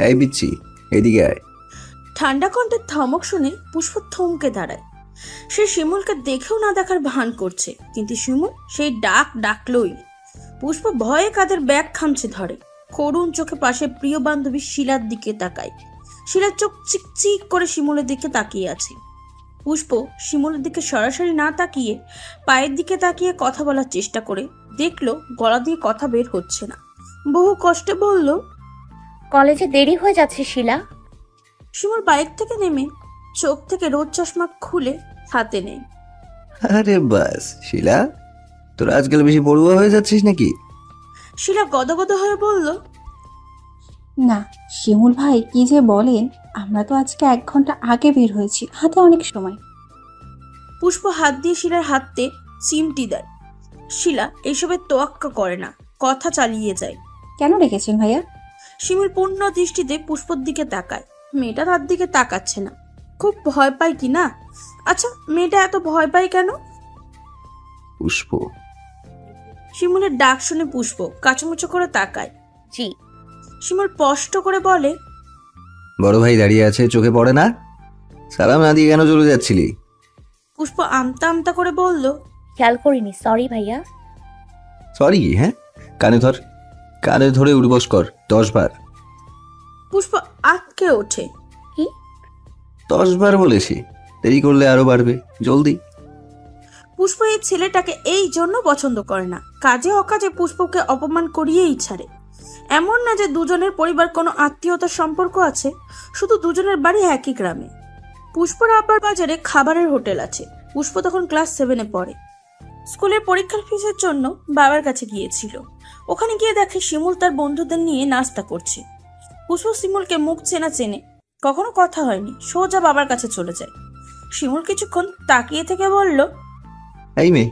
এই বিচ্ছি, এদিকে আয়। ঠান্ডা কণ্ঠের ধমক শুনে পুষ্প থমকে দাঁড়ায়। সে শিমুলকে দেখেও না দেখার ভান করছে, কিন্তু শিমুল সেই ডাকলই। পুষ্প ভয়ে কাঁধের ব্যাগ খামছে ধরে, করুণ চোখে পাশে প্রিয় বান্ধবী শিলার দিকে তাকায়। শিলার চোখ চিকচিক করে শিমুলের দিকে তাকিয়ে আছে। পুষ্প শিমুলের দিকে সরাসরি না তাকিয়ে পায়ের দিকে তাকিয়ে কথা বলার চেষ্টা করে দেখলো গলা দিয়ে কথা বের হচ্ছে না। বহু কষ্টে বলল, কলেজে দেরি হয়ে যাচ্ছে শিলা। শিমুল বাইক থেকে নেমে চোখ থেকে রোদ চশমা খুলে হাতে নেয়। আরে বাস শিলা, তোর আজকাল বেশি পড়ুয়া হয়ে যাচ্ছিস নাকি? শিলা গদগদ হয়ে বলল, না শিমুল ভাই, কি যে বলেন, আমরা তো আজকে 1 ঘন্টা আগে বের হয়েছি, হাতে অনেক সময়। পুষ্প হাত দিয়ে শিলার হাতে চিমটি দেয়। শিলা এসবের তোয়াক্কা করে না, কথা চালিয়ে যায়। কেন রেখেছেন ভাইয়া? শিমুল পূর্ণ দৃষ্টিতে পুষ্পর দিকে তাকায়। মেয়েটা তার দিকে তাকাচ্ছে না। খুব ভয় পায় কি না? আচ্ছা, মেয়েটা এত ভয় পায় কেন? পুষ্প। শিমুলের ডাক শুনে পুষ্প কাচুমুচো করে তাকায়। জি। শিমুল স্পষ্ট করে বলে, বড় ভাই দাঁড়িয়ে আছে, চোখে পড়ে না? সালাম না দিয়ে কেন চলে যাচ্ছিলি? পুষ্প আমতা আমতা করে বলল, খেয়াল করিনি, সরি ভাইয়া। সরি? হ্যাঁ, কানে ধরে উঠবস কর 10 বার। পুষ্প আটকে ওঠে। কি? 10 বার বলেছি, দেরি করলে আরো বাড়বে, জলদি। পুষ্প এই ছেলেটাকে এই জন্য পছন্দ করে না। কাজে অকাজে পুষ্পকে অপমান করিয়েই ছাড়ে। এমন না যে দুজনের পরিবার কোনো আত্মীয়তার সম্পর্ক আছে, শুধু দুজনের বাড়ি একই গ্রামে। পুষ্পর আব্বার বাজারে খাবারের হোটেল আছে। পুষ্প তখন ক্লাস 7-এ পড়ে। স্কুলের পরীক্ষার ফিসের জন্য বাবার কাছে গিয়েছিল। ওখানে গিয়ে দেখে শিমুল তার বন্ধুদের নিয়ে নাস্তা করছে। পুষ্প শিমুলকে মুখ চেনে, কখনো কথা হয়নি, সোজা বাবার কাছে চলে যায়। শিমুল কিছুক্ষণ তাকিয়ে থেকে বলল, এই মেয়ে,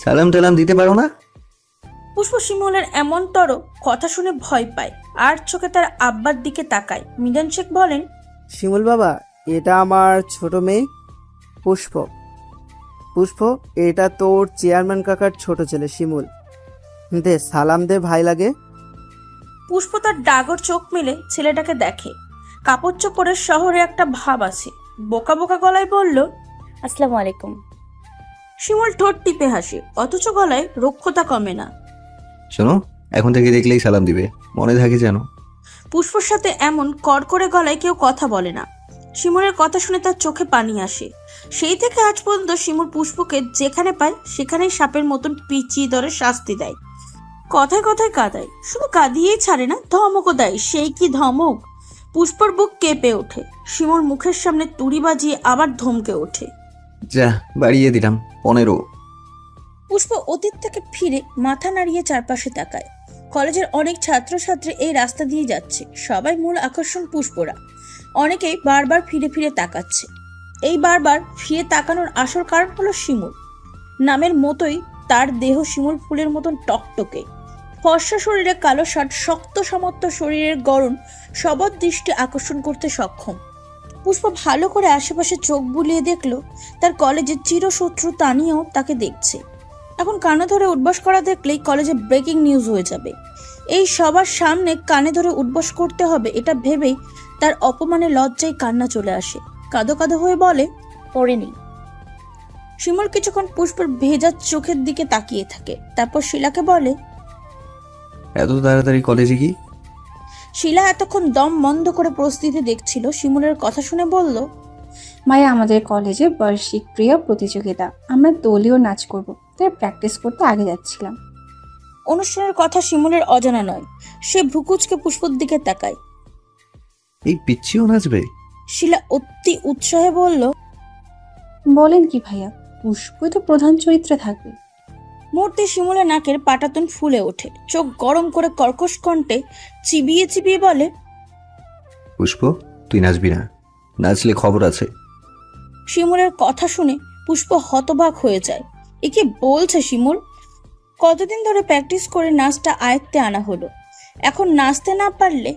সালাম টালাম দিতে পারো না? পুষ্প শিমুলের এমনতর কথা শুনে ভয় পায়, আর চোখে তার আব্বার দিকে তাকায়। মিজান শেখ বলেন, শিমুল বাবা, এটা আমার ছোট মেয়ে পুষ্প। পুষ্প, এটা তোর চেয়ারম্যান কাকার ছোট ছেলে শিমুল। দে সালাম দে, ভাই লাগে। পুষ্প তার ডাগর চোখ মেলে ছেলেটাকে দেখে। কাপড় চোপড়ের শহরে একটা ভাব আছে। বোকা বোকা গলায় বলল, আসসালামু আলাইকুম। শিমুল ঠোঁট টিপে হাসে, অথচ গলায় রক্ষতা কমে না। শোনো, এখন থেকে দেখলেই সালাম দিবে, মনে থাকে যেন। পুষ্পর সাথে এমন কড়কড়ে গলায় কেউ কথা বলে না। শিমুলের কথা শুনে তার চোখে পানি আসে। সেই থেকে আজ পর্যন্ত শিমুল পুষ্পকে যেখানে পায় সেখানেই সাপের মতন পিচিয়ে ধরে শাস্তি দেয়। কথায় কথায় কাঁদায়, শুধু কাঁদিয়েই ছাড়ে না, ধমকও দেয়। সেই কি ধমক! পুষ্পর বুক কেঁপে ওঠে। শিমুল মুখের সামনে তুড়ি বাজিয়ে আবার ধমকে ওঠে। যা, বাড়িয়ে দিলাম 15। পুষ্প অতীত থেকে ফিরে মাথা নাড়িয়ে চারপাশে তাকায়। কলেজের অনেক ছাত্রছাত্রী এই রাস্তা দিয়ে যাচ্ছে। সবাই মূল আকর্ষণ পুষ্পরা। অনেকেই বারবার ফিরে ফিরে তাকাচ্ছে। এই বারবার ফিরে তাকানোর আসল কারণ হলো শিমুল। নামের মতোই তার দেহ শিমুল ফুলের মতন টকটকে। ফর্সা শরীরে কালো শার্ট, শক্ত সমর্থ শরীরের গড়ন সবার দৃষ্টি আকর্ষণ করতে সক্ষম। পুষ্প ভালো করে আশেপাশে চোখ বুলিয়ে দেখলো তার কলেজের চিরশত্রু তানিয়াও তাকে দেখছে। এখন কানে ধরে উঠবস করা দেখলেই কলেজে ব্রেকিং নিউজ হয়ে যাবে। এই সবার সামনে কানে ধরে উঠবস করতে হবে, এটা ভেবেই তার অপমানে লজ্জায় কান্না চলে আসে। কাঁদো কাঁদো হয়ে বলে, পড়েনি। শিমুল কিছুক্ষণ পুষ্পের ভেজা চোখের দিকে তাকিয়ে থাকে, তারপর শিলাকে বলে, এত তাড়াতাড়ি কলেজে কি? শিলা এতক্ষণ দম বন্ধ করে প্রস্তুতি দেখছিল। শিমুলের কথা শুনে বলল, মায়া, আমাদের কলেজে বার্ষিক ক্রীড়া প্রতিযোগিতা, আমরা দলীয় নাচ করব, তাই প্র্যাকটিস করতে আগে যাচ্ছিলাম। অনুষ্ঠানের কথা শিমুলের অজানা নয়। সে ভ্রুকুচকে পুষ্পর দিকে তাকায়। এই পিচ্ছিও নাচবে? শিলা অতি উৎসাহে বলল, বলেন কি ভাইয়া, পুষ্পই তো প্রধান চরিত্রে থাকবে। মুহূর্তে শিমুলের নাকের পাটাতন ফুলে ওঠে। চোখ গরম করে কর্কশ কণ্ঠে চিবিয়ে চিবিয়ে বলে, পুষ্প, তুই নাচবি না, নাচলে খবর আছে। শিমুলের কথা শুনে পুষ্প হতবাক হয়ে যায়। এ কি বলছে শিমুল? কতদিন ধরে প্র্যাকটিস করে নাচটা আয়ত্তে আনা হলো, এখন নাচতে না পারলে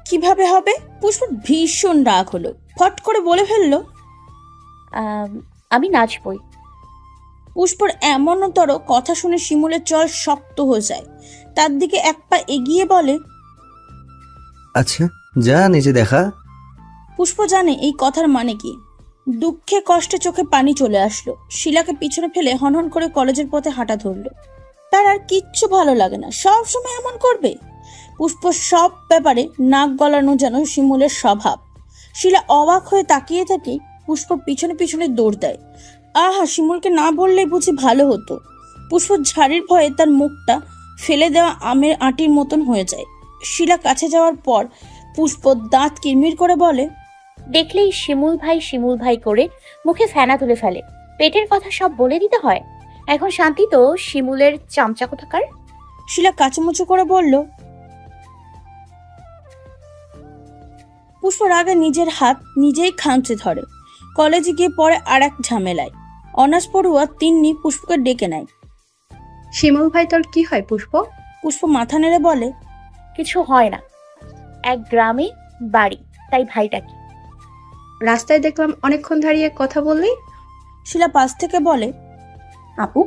কিভাবে হবে? পুষ্প ভীষণ রাগ হলো, ফট করে বলে ফেললো, আমি নাচবই। পুষ্পর এমনতর কথা শুনে শিমুলের চল শক্ত হয়ে যায়। তার দিকে এক পা এগিয়ে বলে, আচ্ছা, যা নিজে দেখা। পুষ্প জানে এই কথার মানে কি। দুঃখে কষ্টে চোখে পানি চলে আসলো। শিলাকে পিছনে ফেলে হনহন করে কলেজের পথে হাঁটা ধরলো। তার আর কিচ্ছু ভালো লাগে না, সব সময় এমন করবে। পুষ্প সব ব্যাপারে নাক গলানো যেন শিমুলের স্বভাব। শিলা অবাক হয়ে তাকিয়ে থাকে। পুষ্প পিছনে পিছনে দৌড় দেয়। আহা, শিমুলকে না বললেই বুঝি ভালো হতো। পুষ্প ঝাড়ির ভয়ে তার মুখটা ফেলে দেওয়া আমের আটির মতন হয়ে যায়। শিলা কাছে যাওয়ার পর পুষ্প দাঁত কিরমির করে বলে, দেখলেই শিমুল ভাই করে মুখে ফেনা তুলে ফেলে। পেটের কথা সব বলে দিতে হয়। এখন শান্তি তো শিমুলের চামচা কোথাকার। শিলা কাচুমুচু করে বলল। পুষ্প রাগে নিজের হাত নিজেই খামচে ধরে। কলেজে গিয়ে পড়ে আর এক ঝামেলায়। অনার্স পড়ুয়া তিন্নি পুষ্পকে ডেকে নেয়। শিমুল ভাই তোর কি হয় পুষ্প? পুষ্প মাথা নেড়ে বলে, কিছু হয় না, এক গ্রামে বাড়ি, তাই ভাইটা কি? রাস্তায় দেখলাম অনেকক্ষণ দাঁড়িয়ে কথা বললি। শিলা পাশ থেকে বলে, আপু,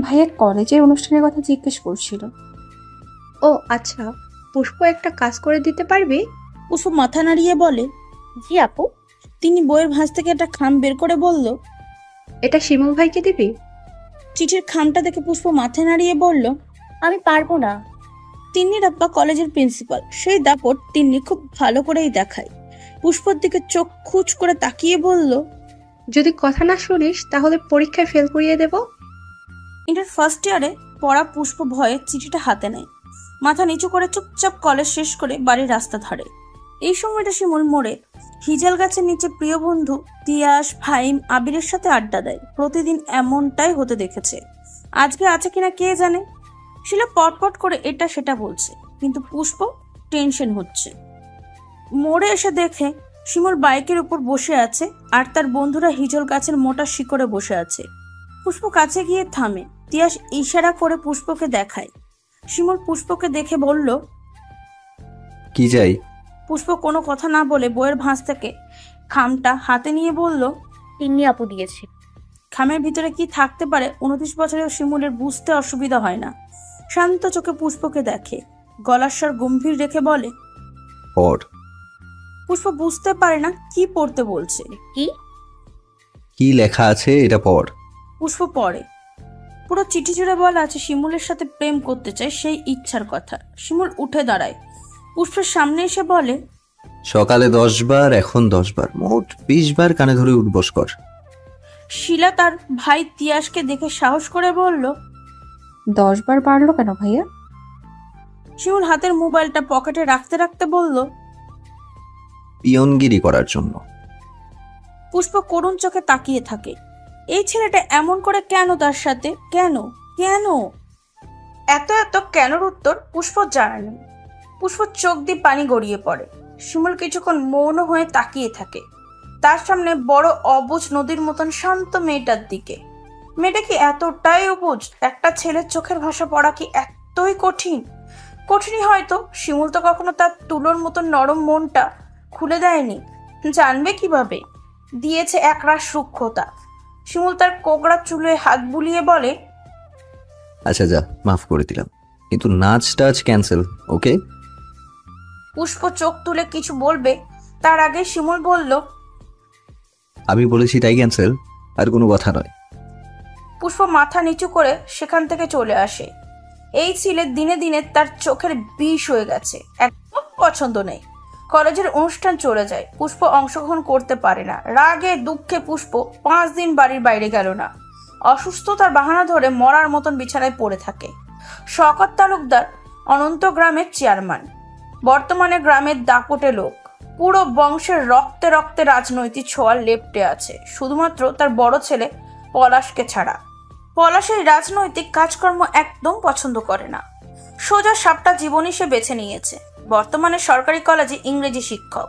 ভাইয়া কলেজের অনুষ্ঠানের কথা জিজ্ঞেস করছিল। ও আচ্ছা, পুষ্প একটা কাজ করে দিতে পারবি? পুষ্প মাথা নাড়িয়ে বলে, জি আপু। তিনি বইয়ের ভাঁজ থেকে একটা খাম বের করে বলল। এটা শিমুল ভাইকে দিবি? চিঠির খামটা দেখে পুষ্প মাথা নাড়িয়ে বলল, আমি পারবো না। তিন্নির আব্বা কলেজের প্রিন্সিপাল, সেই দাপট তিন্নি খুব ভালো করেই দেখায়। পুষ্পর দিকে চোখ খুচ করে তাকিয়ে বলল, যদি কথা না শুনিস তাহলে পরীক্ষায় ফেল করিয়ে দেব। ইন্টার ফার্স্ট ইয়ারে পড়া পুষ্প ভয়ে চিঠিটা হাতে নেয়। মাথা নিচু করে চুপচাপ কলেজ শেষ করে বাড়ির রাস্তা ধরে। এই সময়টা শিমুল মোড়ে হিজল গাছের নিচে প্রিয় বন্ধু তিয়াস, ফাহিম, আবিরের সাথে আড্ডা দেয়। প্রতিদিন এমনটাই হতে দেখেছে, আজকে আছে কিনা কে জানে। শিলা পটপট করে এটা সেটা বলছে, কিন্তু পুষ্প টেনশন হচ্ছে। মোড়ে এসে দেখে শিমুল বাইকের উপর বসে আছে আর তার বন্ধুরা হিজল গাছের মোটা শিকড়ে বসে আছে। পুষ্প কাছে গিয়ে থামে। তিয়াস ইশারা করে পুষ্পকে দেখায়। শিমুল পুষ্পকে দেখে বলল, কি চাই? পুষ্প কোনো কথা না বলে বইয়ের ভাঁজ থেকে খামটা হাতে নিয়ে বলল, তিন্নি আপু দিয়েছে। খামের ভিতরে কি থাকতে পারে 29 বছরের শিমুলের বুঝতে অসুবিধা হয় না। শান্ত চোখে পুষ্পকে দেখে, গলার স্বর গম্ভীর রেখে বলে, পড়। পুষ্প বুঝতে পারে না কি পড়তে বলছে। কি? কি লেখা আছে এটা পড়। পুষ্প পড়ে। পুরো চিঠি জুড়ে বলা আছে শিমুলের সাথে প্রেম করতে চায় সেই ইচ্ছার কথা। শিমুল উঠে দাঁড়ায়, পুষ্পের সামনে এসে বলে, সকালে 10 বার, এখন 10 বার, মোট 20 বার কানে ধরে উঠবস কর। শিলা তার ভাই তিয়াসকে দেখে সাহস করে বলল, 10 বার বাড়লো কেন ভাইয়া? শিমুল হাতের মোবাইলটা পকেটে রাখতে রাখতে বলল, পিয়নগিরি করার জন্য। পুষ্প করুণ চোখে তাকিয়ে থাকে। এই ছেলেটা এমন করে কেন তার সাথে? কেন কেন এত এত কেনর উত্তর পুষ্প জানে না। পুষ্প চোখ দিয়ে পানি গড়িয়ে পড়ে। শিমুল কিছুক্ষণ মৌন হয়ে তাকিয়ে থাকে তার সামনে বড় অবুঝ নদীর মতন শান্ত মেয়েটার দিকে। মেয়েটা কি এতটাই অবুঝ? একটা ছেলের চোখের ভাষা পড়া কি এতই কঠিন? কঠিনই হয়তো। শিমুল তো কখনো তার তুলোর মতন নরম মনটা খুলে দেয়নি, জানবে কিভাবে? দিয়েছে একরাশ সূক্ষ্মতা। শিমুল তার কোকড়া চুলে হাত বুলিয়ে বলে, আচ্ছা যা, মাফ করে দিলাম, কিন্তু নাচ টাচ ক্যান্সেল, ওকে? পুষ্প চোখ তুলে কিছু বলবে তার আগে শিমুল বলল, আমি বলেছি তাই ক্যান্সেল, আর কোনো কথা নয়। পুষ্প মাথা নিচু করে সেখান থেকে চলে আসে। এই ছেলে দিনে দিনে তার চোখের বিষ হয়ে গেছে, একদম পছন্দ নেই। কলেজের অনুষ্ঠান চলে যায়, পুষ্প অংশগ্রহণ করতে পারে না। রাগে দুঃখে পুষ্প 5 দিন বাড়ির বাইরে গেল না। অসুস্থতার বাহানা ধরে মরার মতন বিছানায় পড়ে থাকে। শওকত তালুকদার অনন্ত গ্রামের চেয়ারম্যান, বর্তমানে গ্রামের দাপটে লোক। পুরো বংশের রক্তে রক্তে রাজনৈতিক ছোঁয়া লেপ্টে আছে, শুধুমাত্র তার বড় ছেলে পলাশকে ছাড়া। পলাশ এই রাজনৈতিক কাজকর্ম একদম পছন্দ করে না। সোজা সাপটা জীবনই সে বেছে নিয়েছে। বর্তমানে সরকারি কলেজে ইংরেজি শিক্ষক।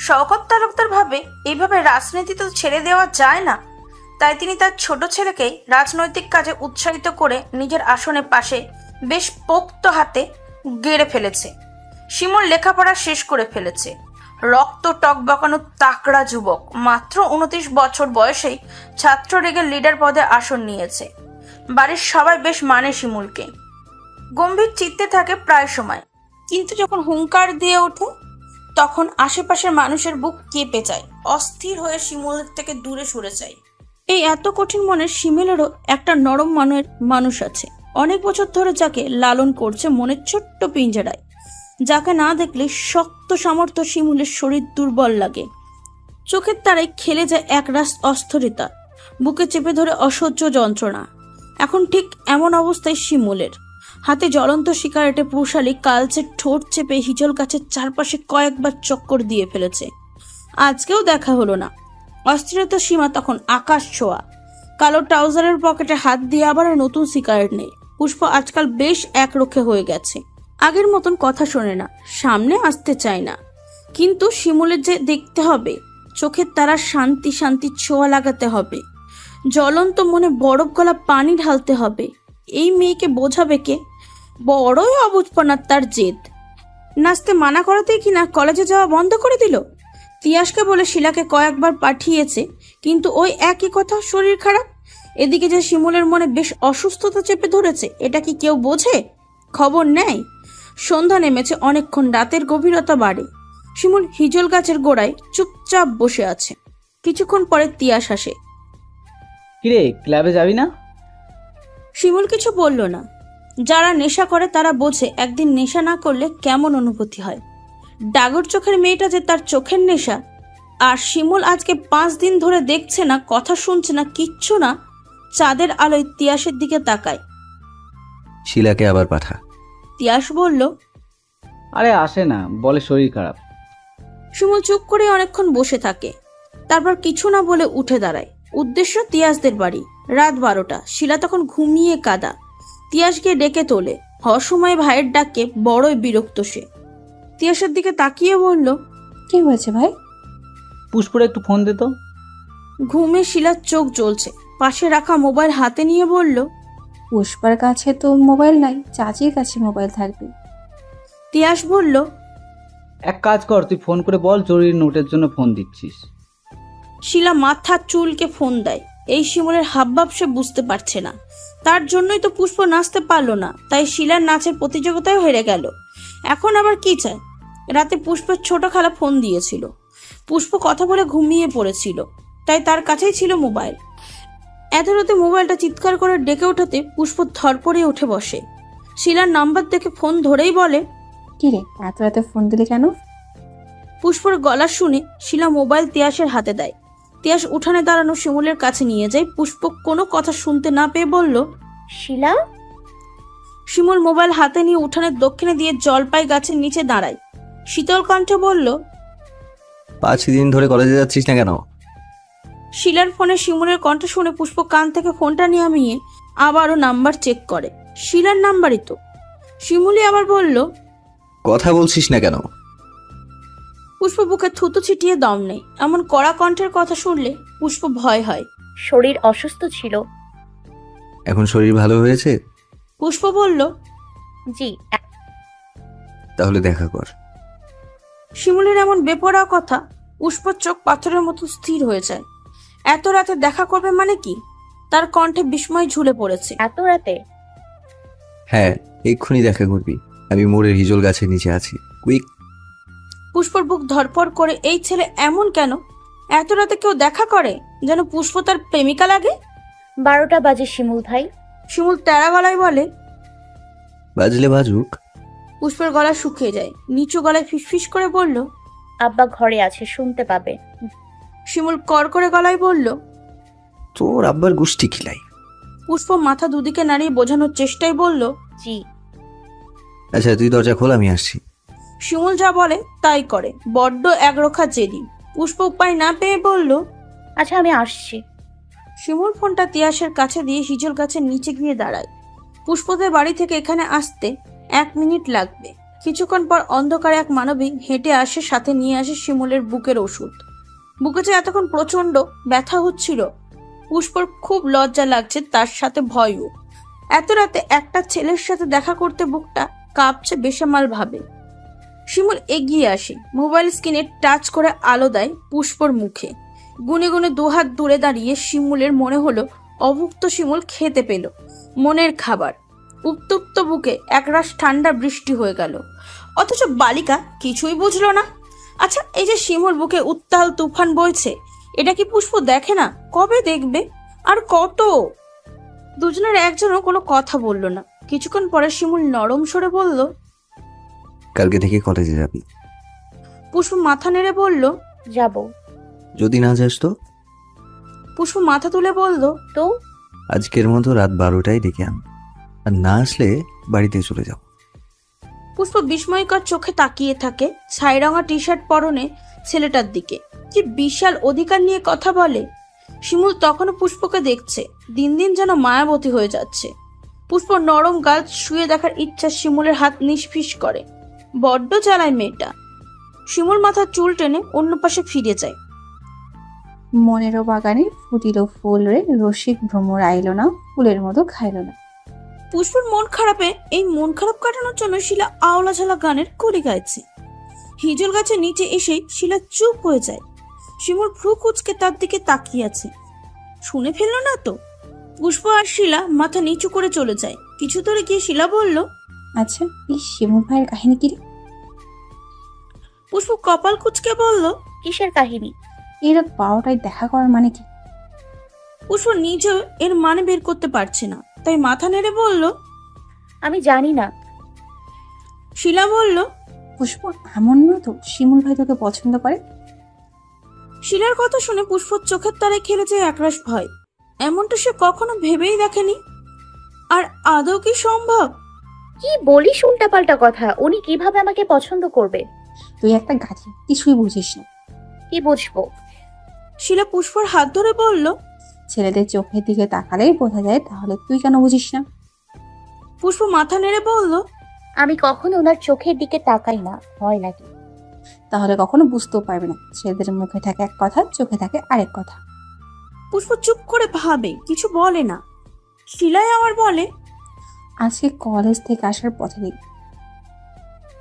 শওকত তালুকদার ভাবে এইভাবে রাজনীতি তো ছেড়ে দেওয়া যায় না, তাই তিনি তার ছোট ছেলেকে রাজনৈতিক কাজে উৎসাহিত করে নিজের আসনে পাশে বেশ পোক্ত হাতে গেড়ে ফেলেছে। শিমুল লেখাপড়া শেষ করে ফেলেছে। রক্ত টকবকানো তাকড়া যুবক, মাত্র 29 বছর বয়সেই ছাত্র লীগের লিডার পদে আসন নিয়েছে। বাড়ির সবাই বেশ মানে শিমুলকে। গম্ভীর চিত্তে থাকে প্রায় সময়, কিন্তু যখন হুঙ্কার দিয়ে ওঠে তখন আশেপাশের মানুষের বুক কেঁপে যায়, অস্থির হয়ে শিমুলের থেকে দূরে সরে যায়। এই এত কঠিন মনের শিমুলেরও একটা নরম মনের মানুষ আছে, অনেক বছর ধরে যাকে লালন করছে মনের ছোট্ট পিঞ্জরায়, যাকে না দেখলে শক্ত সামর্থ্য শিমুলের শরীর দুর্বল লাগে। চোখের তারায় খেলে যায় একরাশ অস্থিরতা, বুকে চেপে ধরে অসহ্য যন্ত্রণা। এখন ঠিক এমন অবস্থায় শিমুলের হাতে জ্বলন্ত সিগারেটে পুষালি কালচে ঠোঁট চেপে হিজল গাছের চারপাশে কয়েকবার চক্কর দিয়ে ফেলেছে। আজকেও দেখা হলো না। অস্থিরতার সীমা তখন আকাশ ছোঁয়া। কালো ট্রাউজারের পকেটে হাত দিয়ে আবার নতুন সিগারেট নেই। পুষ্প আজকাল বেশ একরোখে হয়ে গেছে, আগের মতন কথা শোনে না, সামনে আসতে চায় না। কিন্তু শিমুলের যে দেখতে হবে, চোখের তারা শান্তি শান্তি ছোঁয়া লাগাতে হবে, জ্বলন্ত মনে বরফ গলা পানি ঢালতে হবে। এই মেয়েকে বোঝাবে কে? বড়ই অবুঝপনার তার জেদ। নাচতে মানা করাতেই কিনা কলেজে যাওয়া বন্ধ করে দিল। তিয়াসকে বলে শিলাকে কয়েকবার পাঠিয়েছে, কিন্তু ওই একই কথা, শরীর খারাপ। এদিকে যে শিমুলের মনে বেশ অসুস্থতা চেপে ধরেছে, এটা কি কেউ বোঝে? খবর নেয়? সন্ধ্যা নেমেছে, অনেকক্ষণ রাতের গভীরতা বাড়ে। শিমুল হিজল গাছের গোড়ায় চুপচাপ বসে আছে। কিছুক্ষণ পরে তিয়াস আসে। কিরে, ক্লাবে যাবি না? শিমুল কিছু বলল না। যারা নেশা করে তারা বোঝে একদিন নেশা না করলে কেমন অনুভূতি হয়। ডাগর চোখের মেয়েটা যে তার চোখের নেশা, আর শিমুল আজকে 5 দিন ধরে দেখছে না, কথা শুনছে না, কিচ্ছু না। চাঁদের আলোয় তিয়াসের দিকে তাকায়। শিলাকে আবার পাঠা। তিয়াস বলল, আরে আসে না, বলে শরীর খারাপ। শিমুল চুপ করে অনেকক্ষণ বসে থাকে, তারপর কিছু না বলে উঠে দাঁড়ায়। উদ্দেশ্য তিয়াসদের বাড়ি। রাত 12টা। শিলা তখন ঘুমিয়ে কাদা। তিয়াস গিয়ে ডেকে তোলে। অসময়ে ভাইয়ের ডাকে বড়ই বিরক্ত সে। তিয়াসের দিকে তাকিয়ে বলল, কি হয়েছে ভাই? পুষ্পরে একটু ফোন দে তো। ঘুমে শিলার চোখ জ্বলছে। পাশে রাখা মোবাইল হাতে নিয়ে বলল, পুষ্পার কাছে তো মোবাইল নাই, চাচির কাছে মোবাইল থাকবে। তিয়াস বলল, এক কাজ কর, তুই ফোন করে বল জরুরি নোটের জন্য ফোন দিচ্ছিস। শিলা মাথা চুলকে ফোন দেয়। এই শিমুলের হাবভাব সে বুঝতে পারছে না। তার জন্যই তো পুষ্প নাচতে পারলো না, তাই শিলার নাচের প্রতিযোগিতায় হেরে গেল। এখন আবার কি চায়? রাতে পুষ্পের ছোট খালা ফোন দিয়েছিল। পুষ্প কথা বলে ঘুমিয়ে পড়েছিল, তাই তার কাছেই ছিল মোবাইল। এত রাতে মোবাইলটা চিৎকার করে ডেকে ওঠাতে পুষ্প ধরপড়ে উঠে বসে। শিলার নাম্বার দেখে ফোন ধরেই বলে, কি রে, এত রাতে ফোন দিলে কেন? পুষ্পর গলা শুনে শিলা মোবাইল তিয়াসের হাতে দেয়। তিয়াস উঠানে দাঁড়ানো শিমুলের কাছে নিয়ে যায়। পুষ্প কোনো কথা শুনতে না পেয়ে বলল, শিলা? শিমুল মোবাইল হাতে নিয়ে উঠানের দক্ষিণে দিয়ে জলপাই গাছের নিচে দাঁড়ায়। শীতল কণ্ঠে বলল, 5 দিন ধরে কলেজে যাচ্ছিস না কেন? শিলার ফোনে শিমুলের কণ্ঠ শুনে পুষ্প কান থেকে ফোনটা নামিয়ে আবারও নাম্বার চেক করে। শিলার নাম্বারই তো। শিমুলি আবার বলল, কথা বলছিস না কেন? পুষ্প বুকে থুতু ছিটিয়ে দম নেই। এমন কড়া কণ্ঠের কথা শুনলে পুষ্প ভয় হয়। শরীর অসুস্থ ছিল। এখন শরীর ভালো হয়েছে? পুষ্প বলল, জি। তাহলে দেখা কর। শিমুলের এমন বেপরোয়া কথা পুষ্পর চোখ পাথরের মতো স্থির হয়ে যায়। এত রাতে দেখা করবে মানে কি? তার কণ্ঠে বিস্ময় ঝুলে পড়েছে। এত রাতে? হ্যাঁ, এক্ষুনি দেখা করবি। আমি মোড়ের হিজল গাছের নিচে আছি। কুইক। পুষ্পর বুক ধরপড় করে। এই ছেলে এমন কেন? এত রাতে কেউ দেখা করে? যেন পুষ্প তার প্রেমিকা লাগে। 12টা বাজে শিমুল ভাই। শিমুল তেরা গলায় বলে, বাজলে বাজুক। পুষ্পের গলা শুকিয়ে যায়। নিচু গলায় ফিসফিস করে বলল, আব্বা ঘরে আছে, শুনতে পাবে। শিমুল কর করে গলায় বলল, তোর আব্বার গোষ্ঠী খিলাই। পুষ্প মাথা দুদিকে নাড়িয়ে বোঝানোর চেষ্টায় বলল, জি। আচ্ছা, তুই দরজা খোল, আমি আসছি। শিমুল যা বলে তাই করে। বড্ড একরোখা জেদি। পুষ্প উপায় না পেয়ে বলল, আচ্ছা আমি আসছি। শিমুল ফোনটা তিয়াসের কাছে দিয়ে হিজল গাছের নিচে গিয়ে দাঁড়ায়। পুষ্পদের বাড়ি থেকে এখানে আসতে 1 মিনিট লাগবে। কিছুক্ষণ পর অন্ধকারে এক মানবী হেঁটে আসে, সাথে নিয়ে আসে শিমুলের বুকের ওষুধ। বুকে যে এতক্ষণ প্রচন্ড ব্যথা হচ্ছিল, পুষ্পর খুব লজ্জা লাগছে, তার সাথে ভয়ও। এত রাতে একটা ছেলের সাথে দেখা করতে বুকটা কাঁপছে বেসামাল ভাবে। শিমুল এগিয়ে আসে, মোবাইল স্ক্রিনে টাচ করে আলো দেয় পুষ্পর মুখে। গুনে গুনে 2 হাত দূরে দাঁড়িয়ে শিমুলের মনে হলো অভুক্ত শিমুল খেতে পেল মনের খাবার। উত্তপ্ত বুকে একরাশ ঠান্ডা বৃষ্টি হয়ে গেল। অথচ বালিকা কিছুই বুঝলো না। আচ্ছা, এই যে শিমুর বুকে উত্তাল তুফান বইছে, এটা কি পুষ্প দেখে না? কবে দেখবে? আর কত? দুজনের একজনও কোনো কথা বলল না। কিছুক্ষণ পরে শিমুল নরম স্বরে বলল, কালকে থেকে কলেজে যাবি। পুষ্প মাথা নেড়ে বলল, যাব। যদি না যাস তো? পুষ্প মাথা তুলে বলল, তো আজকের মতো রাত 12টায় ডেকে আন, আর না আসলে বাড়িতে চলে যাও। পুষ্প বিস্ময়কর চোখে তাকিয়ে থাকে ছাইরঙা টি শার্ট পরনে ছেলেটার দিকে। কি বিশাল অধিকার নিয়ে কথা বলে! শিমুল তখনও পুষ্পকে দেখছে, দিন দিন যেন মায়াবতী হয়ে যাচ্ছে। পুষ্প নরম গাল শুয়ে দেখার ইচ্ছা শিমুলের হাত নিষ্ফিস করে। বড্ড জ্বালায় মেয়েটা। শিমুল মাথার চুল টেনে অন্য পাশে ফিরে যায়। মনেরও বাগানে ফুটিল ফুল রে, রসিক ভ্রমর আইল না, ফুলের মতো খাইল না। পুষ্পর মন খারাপে এই মন খারাপ কাটানোর জন্য শিলা আওলা ঝালা গানের কলি গাইছে। হিজল গাছের নিচে এসে শিলা চুপ হয়ে যায়। শিমুল ভ্রু কুচকে তার দিকে তাকিয়ে আছে। শুনে ফেলল না তো? পুষ্প আর শিলা মাথা নিচু করে চলে যায়। কিছু দূরে গিয়ে শিলা বলল, আচ্ছা, এই শিমুল ভাইয়ের কাহিনী কি রে? পুষ্প কপাল কুচকে বলল, কিসের কাহিনী? এই রাত 12টায় দেখা করার মানে কি? পুষ্প নিজেও এর মানে বের করতে পারছে না, তাই মাথা নেড়ে বলল, আমি জানি না। শিলা বলল, পুষ্প, এমন না তো শিমুল ভাই তোকে পছন্দ করে? শিলার কথা শুনে পুষ্পর চোখের তারে খেলে যায় একরাশ ভয়। এমনটা সে কখনো ভেবেই দেখেনি। আর আদৌ কি সম্ভব? কি বলিস উল্টাপাল্টা কথা? উনি কিভাবে আমাকে পছন্দ করবে? তুই একটা গাধি, কিছুই বুঝিস না। কি বুঝবো? শিলা পুষ্পর হাত ধরে বলল, ছেলেদের চোখের দিকে তাকালেই বোঝা যায়, তাহলে তুই কেন বুঝিস না? পুষ্প মাথা নেড়ে বলল, আমি কখনো ওনার চোখের দিকে তাকাই না, ভয় লাগে। তাহলে কখনো বুঝতেও পারবি না, ছেলেদের মুখে থাকে এক কথা, চোখে থাকে আরেক কথা। পুষ্প চুপ করে ভাবে, কিছু বলে না। শিলাই আবার বলে, আজকে কলেজ থেকে আসার পথে দেখবি।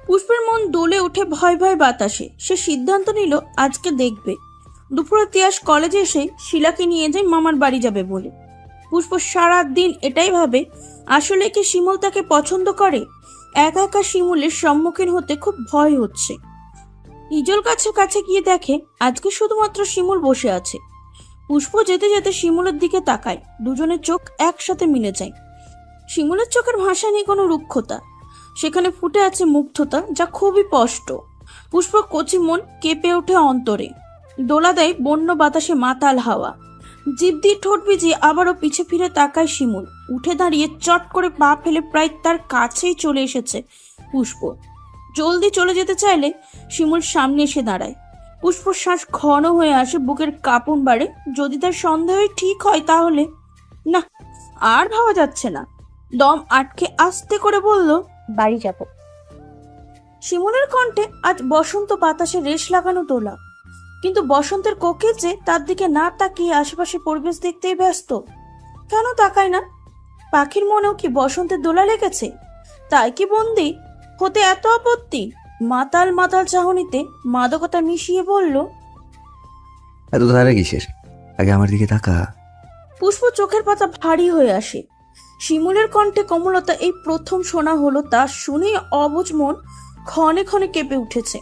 পুষ্পের মন দোলে উঠে ভয় ভয় বাতাসে। সে সিদ্ধান্ত নিল আজকে দেখবে। দুপুরে তিয়াস কলেজে এসে শিলাকে নিয়ে যায় মামার বাড়ি যাবে বলে। পুষ্প সারা দিন এটাই ভাবে, আসলে কি শিমুল তাকে পছন্দ করে? একা একা শিমুলের সম্মুখীন হতে খুব ভয় হচ্ছে। হিজল গাছের কাছে গিয়ে দেখে আজকে শুধুমাত্র শিমুল বসে আছে। পুষ্প যেতে যেতে শিমুলের দিকে তাকায়। দুজনের চোখ একসাথে মিলে যায়। শিমুলের চোখের ভাষা নেই কোনো রুক্ষতা, সেখানে ফুটে আছে মুগ্ধতা, যা খুবই স্পষ্ট। পুষ্প কচি মন কেঁপে ওঠে অন্তরে। দোলা দেয় বন্য বাতাসে মাতাল হাওয়া। জিভ দিয়ে ঠোঁট ভিজিয়ে আবারও পিছে ফিরে তাকায় শিমুল। উঠে দাঁড়িয়ে চট করে পা ফেলে প্রায় তার কাছেই চলে এসেছে পুষ্প। জলদি চলে যেতে চাইলে শিমুল সামনে এসে দাঁড়ায়। পুষ্প শ্বাস ঘন হয়ে আসে, বুকের কাঁপন বাড়ে। যদি তার সন্দেহ ঠিক হয় তাহলে না, আর ভাবা যাচ্ছে না। দম আটকে আস্তে করে বলল, বাড়ি যাব। শিমুলের কণ্ঠে আজ বসন্ত বাতাসে রেশ লাগানো দোলা। কিন্তু বসন্তের কোকিল যে তার দিকে না তাকিয়ে আশেপাশে পরিবেশ দেখতেই ব্যস্ত। কেন তাকায় না? পাখির মনেও কি বসন্তের দোলা লেগেছে? তাই কি বন্দি হতে এত আপত্তি? মাতাল মাতাল চাহনিতে মাদকতা মিশিয়ে বলল, এত তারা কিসের? আগে আমার দিকে তাকা। পুষ্প চোখের পাতা ভারী হয়ে আসে। শিমুলের কণ্ঠে কোমলতা এই প্রথম শোনা হলো। তা শুনেই অবুঝ মন ক্ষণে ক্ষণে কেঁপে উঠেছে।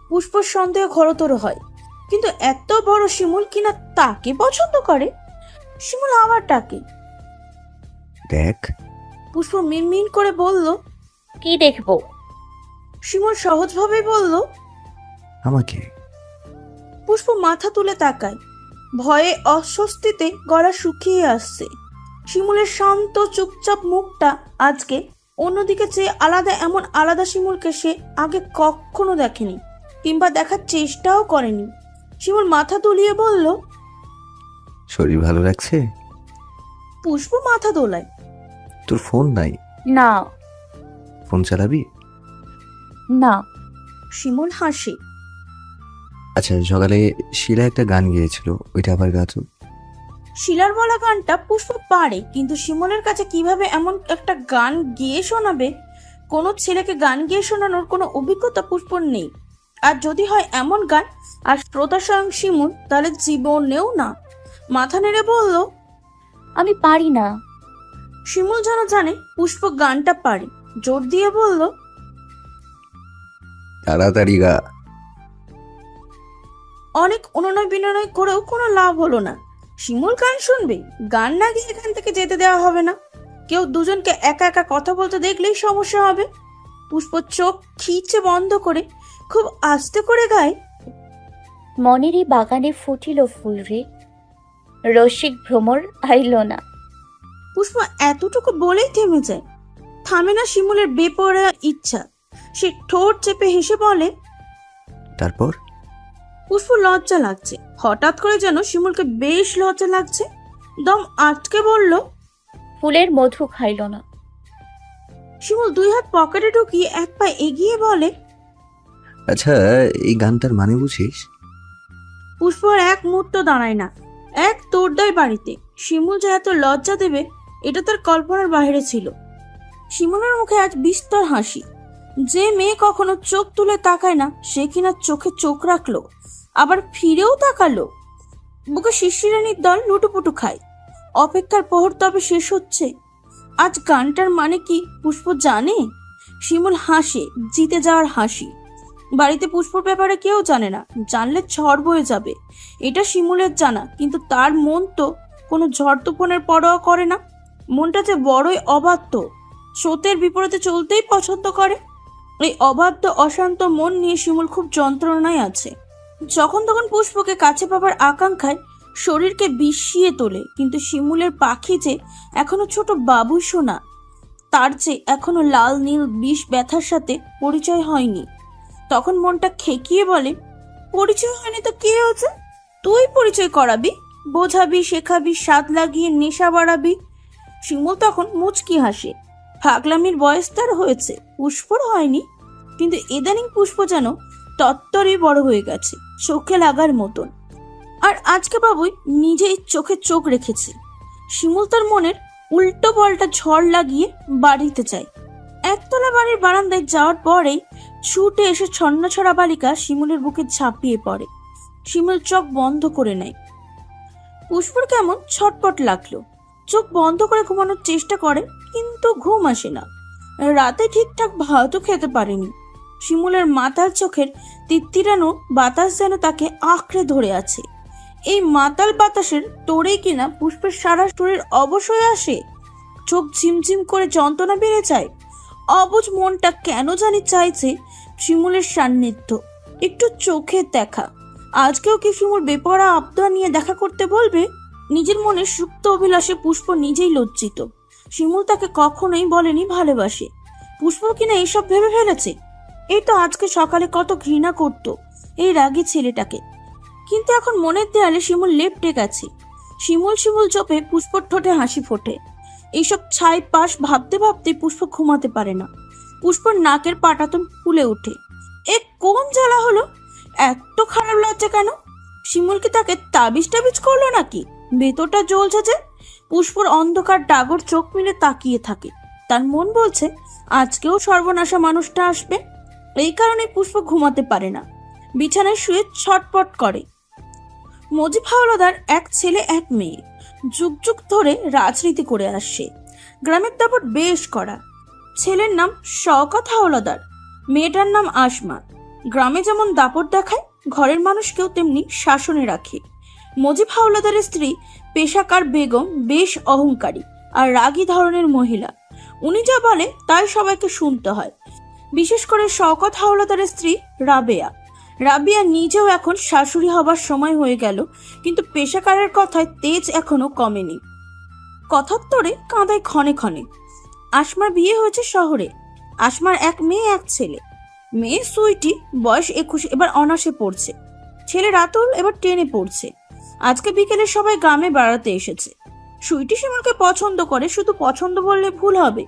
পুষ্পর সন্দেহ ঘোরতর হয়, কিন্তু এত বড় শিমুল কিনা তাকে পছন্দ করে? শিমুল আবার ডাকে, দেখ। পুষ্প মিনমিন করে বলল, কি দেখবো? শিমুল সহজভাবে বলল, আমাকে। পুষ্প মাথা তুলে তাকায়। ভয়ে অস্বস্তিতে গলা শুকিয়ে আসছে। শিমুলের শান্ত চুপচাপ মুখটা আজকে অন্যদিকে চেয়ে আলাদা। এমন আলাদা শিমুলকে সে আগে কখনো দেখেনি, কিংবা দেখার চেষ্টাও করেনি। শিমুল মাথা তুলিয়ে বলল, শরীর ভালো লাগছে? পুষ্প মাথা দোলায়। তোর ফোন নাই? না। ফোন চালাবি? না। শিমুল হাসে। আচ্ছা, সকালে শিলা একটা গান গেয়েছিল, ওইটা আবার গাতো। শিলার বলা গানটা পুষ্প পারে, কিন্তু শিমুলের কাছে কিভাবে এমন একটা গান গেয়ে শোনাবে? কোনো ছেলেকে গান গেয়ে শোনানোর কোনো অভিজ্ঞতা পুষ্পর নেই। আর যদি হয় এমন গান আর শ্রোতা স্বয়ং শিমুল, তাহলে জীবনেও না। মাথা নেড়ে বলল, আমি পারি না। শিমুল যেন জানে পুষ্প গানটা পারে, জোর দিয়ে বলল, তাড়াতাড়ি গা। অনেক অনুনয় বিনয় করেও কোনো লাভ হলো না। শিমুল গান শুনবে, গান না গিয়ে এখান থেকে যেতে দেওয়া হবে না। কেউ দুজনকে একা একা কথা বলতে দেখলেই সমস্যা হবে। পুষ্প চোখ খিচে বন্ধ করে খুব আস্তে করে গায়, মনেরই বাগানে ফুটিল ফুল রে, রসিক ভ্রমর আইল না। পুষ্প এতটুকু বলেই থেমে যায়। থামে না শিমুলের বেপরোয়া ইচ্ছা। সে ঠোঁট চেপে হেসে বলে, তারপর? পুষ্প লজ্জা লাগছে। হঠাৎ করে যেন শিমুলকে বেশ লজ্জা লাগছে। দম আটকে বলল, ফুলের মধু খাইল না। শিমুল 2 হাত পকেটে ঢুকিয়ে এক পা এগিয়ে বলে, আচ্ছা, এই গানটার মানে বুঝিস? পুষ্প আর এক মুহূর্ত দাঁড়ায় না, এক তোড় দেয় বাড়িতে। শিমুল যে এত লজ্জা দেবে এটা তার কল্পনার বাইরে ছিল। শিমুলের মুখে আজ বিস্তর হাসি। যে মেয়ে কখনো চোখ তুলে তাকায় না সে কিনা চোখে চোখ রাখলো, আবার ফিরেও তাকালো। বুকে শিশিরানির দল লুটুপুটু খায়। অপেক্ষার প্রহর তবে শেষ হচ্ছে। আজ গানটার মানে কি পুষ্প জানে? শিমুল হাসে, জিতে যাওয়ার হাসি। বাড়িতে পুষ্পর ব্যাপারে কেউ জানে না, জানলে ঝড় বয়ে যাবে। এটা শিমুলের জানা, কিন্তু তার মন তো কোনো ঝড় তুফানের পরোয়া করে না। মনটা যে বড়ই অবাধ্য, স্রোতের বিপরীতে চলতেই পছন্দ করে। এই অবাধ্য অশান্ত মন নিয়ে শিমুল খুব যন্ত্রণায় আছে। যখন তখন পুষ্পকে কাছে পাবার আকাঙ্ক্ষায় শরীরকে বিষিয়ে তোলে, কিন্তু শিমুলের পাখি যে এখনো ছোট বাবুই সোনা, তার যে এখনো লাল নীল বিষ ব্যথার সাথে পরিচয় হয়নি। তখন মনটা খেকিয়ে বলে, পরিচয় হয়নি তো কি হয়েছে? তুই পরিচয় করাবি, বোঝাবি, শেখাবি, স্বাদ লাগিয়ে নেশা বাড়াবি। শিমুল তখন মুচকি হাসে। পাগলামির বয়স তার হয়েছে, পুষ্পর হয়নি। কিন্তু ইদানিং পুষ্প যেন তত্তরই বড় হয়ে গেছে, চোখে লাগার মতন। আর আজকে বাবুই নিজেই চোখে চোখ রেখেছে। শিমুল তার মনের উল্টো পাল্টা ঝড় লাগিয়ে বাড়িতে চায়। একতলা বাড়ির বারান্দায় যাওয়ার পরেই ছুটে এসে ছন্নছড়া বালিকা শিমুলের বুকে ঝাঁপিয়ে পড়ে। শিমুল চোখ বন্ধ করে নেয়। পুষ্পর কেমন ছটপট লাগলো। চোখ বন্ধ করে ঘুমানোর চেষ্টা করে, কিন্তু ঘুম আসে না। রাতে ঠিকঠাক ভাতও খেতে পারেনি। শিমুলের মাতাল চোখের তিত্তিরানো বাতাস যেন তাকে আঁকড়ে ধরে আছে। এই মাতাল বাতাসের তোড়েই কিনা পুষ্পের সারা শরীর অবশ হয়ে আসে। চোখ ঝিমঝিম করে যন্ত্রণা বেড়ে যায়। অবুঝ মনটা কেন জানি চাইছে শিমুলের সান্নিধ্য, একটু চোখের দেখা। আজকেও কি শিমুল বেপরা আবদার নিয়ে দেখা করতে বলবে? নিজের মনে সুপ্ত অভিলাষে পুষ্প নিজেই লজ্জিত। শিমুল তাকে কখনোই বলেনি ভালোবাসে। পুষ্প কিনা এইসব ভেবে ফেলেছে। এই তো আজকে সকালে কত ঘৃণা করত এই রাগী ছেলেটাকে, কিন্তু এখন মনের দেয়ালে শিমুল লেপ্টে গেছে। শিমুল শিমুল চোপে পুষ্পর ঠোঁটে হাসি ফোটে। এইসব ছাই পাশ ভাবতে ভাবতে পুষ্প ঘুমাতে পারে না। পুষ্পর নাকের পাটাতন ফুলে ওঠে। এ কোন জ্বালা হলো? এত খারাপ লাগছে কেন? শিমুল কি তাকে তাবিজ টাবিজ করলো নাকি? ভেতরটা জ্বলছে যে। পুষ্পর অন্ধকার ডাগর চোখ মিলে তাকিয়ে থাকে। তার মন বলছে আজকেও সর্বনাশা মানুষটা আসবে। এই কারণে পুষ্প ঘুমাতে পারে না, বিছানায় শুয়ে ছটপট করে। মজিব হাওলাদার এক ছেলে এক মেয়ে, যুগ যুগ ধরে রাজনীতি করে আসছে। গ্রামের দাপট বেশ করা। ছেলের নাম শওকত হাওলাদার, মেয়েটার নাম আসমা। গ্রামে যেমন দাপট দেখায়, ঘরের মানুষকেও তেমনি শাসনে রাখে। মজিব হাওলাদারের স্ত্রী পেশাকার বেগম বেশ অহংকারী আর রাগী ধরনের মহিলা। উনি যা বলে তাই সবাইকে শুনতে হয়, বিশেষ করে শওকত হাওলাদারের স্ত্রী রাবেয়া। রাবিয়া নিজেও এখন শাশুড়ি হবার সময় হয়ে গেল, কিন্তু পেশাকারের কথায় তেজ এখনো কমেনি। কথাত্তরে কাঁদায় ক্ষণে ক্ষণে। আসমার বিয়ে হয়েছে শহরে। আসমার এক মেয়ে এক ছেলে। মেয়ে সুইটি, বয়স 21, এবার অনার্সে পড়ছে। ছেলে রাতুল এবার 10-এ পড়ছে। আজকে বিকেলে সবাই গ্রামে বেড়াতে এসেছে। সুইটি শিমুলকে পছন্দ করে, শুধু পছন্দ বললে ভুল হবে,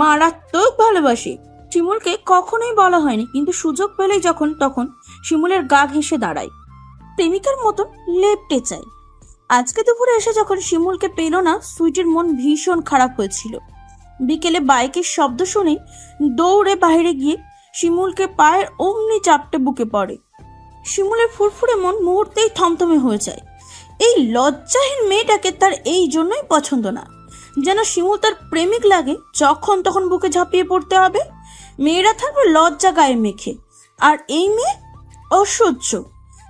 মারাত্মক ভালোবাসে। শিমুলকে কখনোই বলা হয়নি, কিন্তু সুযোগ পেলেই যখন তখন শিমুলের গা ঘেঁষে দাঁড়ায়, প্রেমিকার মতন লেপটে চায়। আজকে দুপুরে এসে যখন শিমুলকে পেল না, সুইটির মন ভীষণ খারাপ হয়েছিল। বিকেলে বাইকের শব্দ শুনে দৌড়ে বাইরে গিয়ে শিমুলকে পায়ের অমনি চাপটে বুকে পড়ে। শিমুলের ফুরফুরে মন মুহূর্তেই থমথমে হয়ে যায়। এই লজ্জাহীন মেয়েটাকে তার এই জন্যই পছন্দ না, যেন শিমুল তার প্রেমিক লাগে, যখন তখন বুকে ঝাঁপিয়ে পড়তে হবে। মেয়েরা থাকবে লজ্জা গায়ে মেখে, আর এই মেয়ে অসহ্য।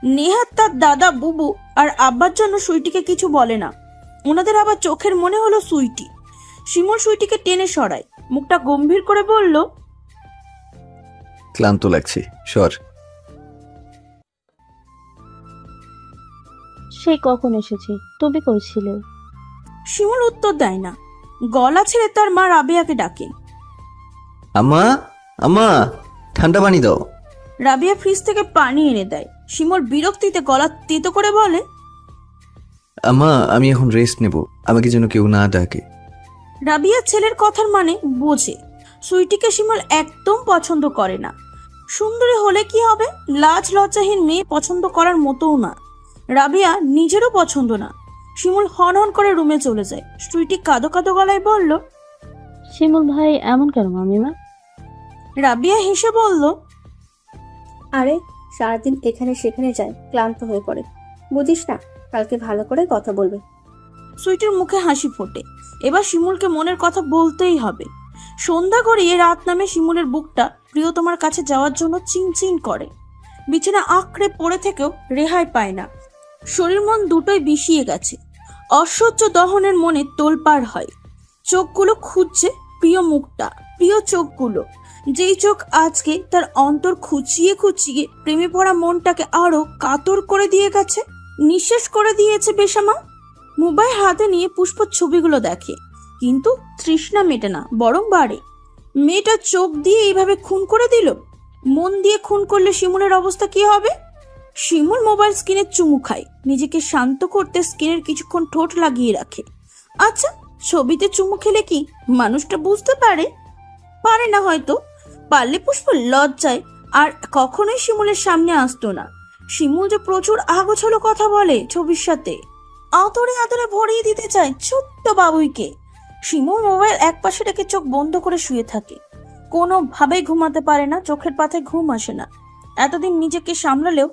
নেহাত তার দাদা বুবু আর আব্বার জন্য সুইটিকে কিছু বলে না। ওনাদের আবার চোখের মনে হলো সুইটি। শিমুল সুইটিকে টেনে সরায়, মুখটা গম্ভীর করে বলল, ক্লান্ত লাগছে, সর। সে কখন এসেছে? তুমি কই ছিলে? শিমুল উত্তর দেয় না, গলা ছেড়ে তার মা রাবিয়াকে ডাকে। আম্মা, আম্মা, ঠান্ডা পানি দাও। রাবিয়া ফ্রিজ থেকে পানি এনে দেয়। শিমুল বিরক্তিতে গলা তেতো করে বলে, আম্মা, আমি এখন রেস্ট নেব, আমাকে যেন কেউ না ডাকে। রাবিয়া ছেলের কথার মানে বোঝে। সুইটিকে শিমুল একদম পছন্দ করে না। সুন্দরী হলে কি হবে, লাজ লজ্জাহীন মেয়ে পছন্দ করার মতোও না। রাবিয়া নিজেরও পছন্দ না। শিমুল হন হন করে রুমে চলে যায়। সুইটি কাঁদো কাঁদো গলায় বলল, শিমুল ভাই এমন কেন মামিমা? রাবিয়া হেসে বলল, আরে সারাদিন এখানে সেখানে যায়, ক্লান্ত হয়ে পড়ে, বুঝিস না? কালকে ভালো করে কথা বলবে। সুইটির মুখে হাসি ফোটে। এবার শিমুলকে মনের কথা বলতেই হবে। সন্ধ্যা গড়িয়ে রাত নামে শিমুলের বুকটা প্রিয়তমার কাছে যাওয়ার জন্য চিনচিন করে। বিছানা আঁকড়ে পড়ে থেকেও রেহাই পায় না। শরীর মন দুটোই বিষিয়ে গেছে। অসহ্য দহনের মনে তোলপাড় হয়। চোখগুলো খুঁজছে প্রিয় মুখটা, প্রিয় চোখগুলো, যেই চোখ আজকে তার অন্তর খুঁচিয়ে খুঁচিয়ে প্রেমে পড়া মনটাকে আরো কাতর করে দিয়ে গেছে, নিঃশেষ করে দিয়েছে বেসামা। মোবাইল হাতে নিয়ে পুষ্প ছবিগুলো দেখে, কিন্তু তৃষ্ণা মেটে না, বরং বাড়ে। মেয়েটা চোখ দিয়ে এইভাবে খুন করে দিল। মন দিয়ে খুন করলে শিমুলের অবস্থা কি হবে? শিমুল মোবাইল স্ক্রিনে চুমু খায়। নিজেকে শান্ত করতে স্ক্রিনের কিছুক্ষণ ঠোঁট লাগিয়ে রাখে। আচ্ছা, ছবিতে চুমু খেলে কি মানুষটা বুঝতে পারে? পারে না হয়তো। পারলে পুষ্প লজ্জায় আর কখনোই শিমুলের সামনে আসতো না। শিমুল যে প্রচুর আগোছালো কথা বলে ছবির সাথে, আদরে আদরে ভরিয়ে দিতে চায় ছোট্ট বাবুইকে। শিমুল মোবাইল এক পাশে রেখে চোখ বন্ধ করে শুয়ে থাকে। কোনোভাবেই ঘুমাতে পারে না, চোখের পাতায় ঘুম আসে না। এতদিন নিজেকে সামলালেও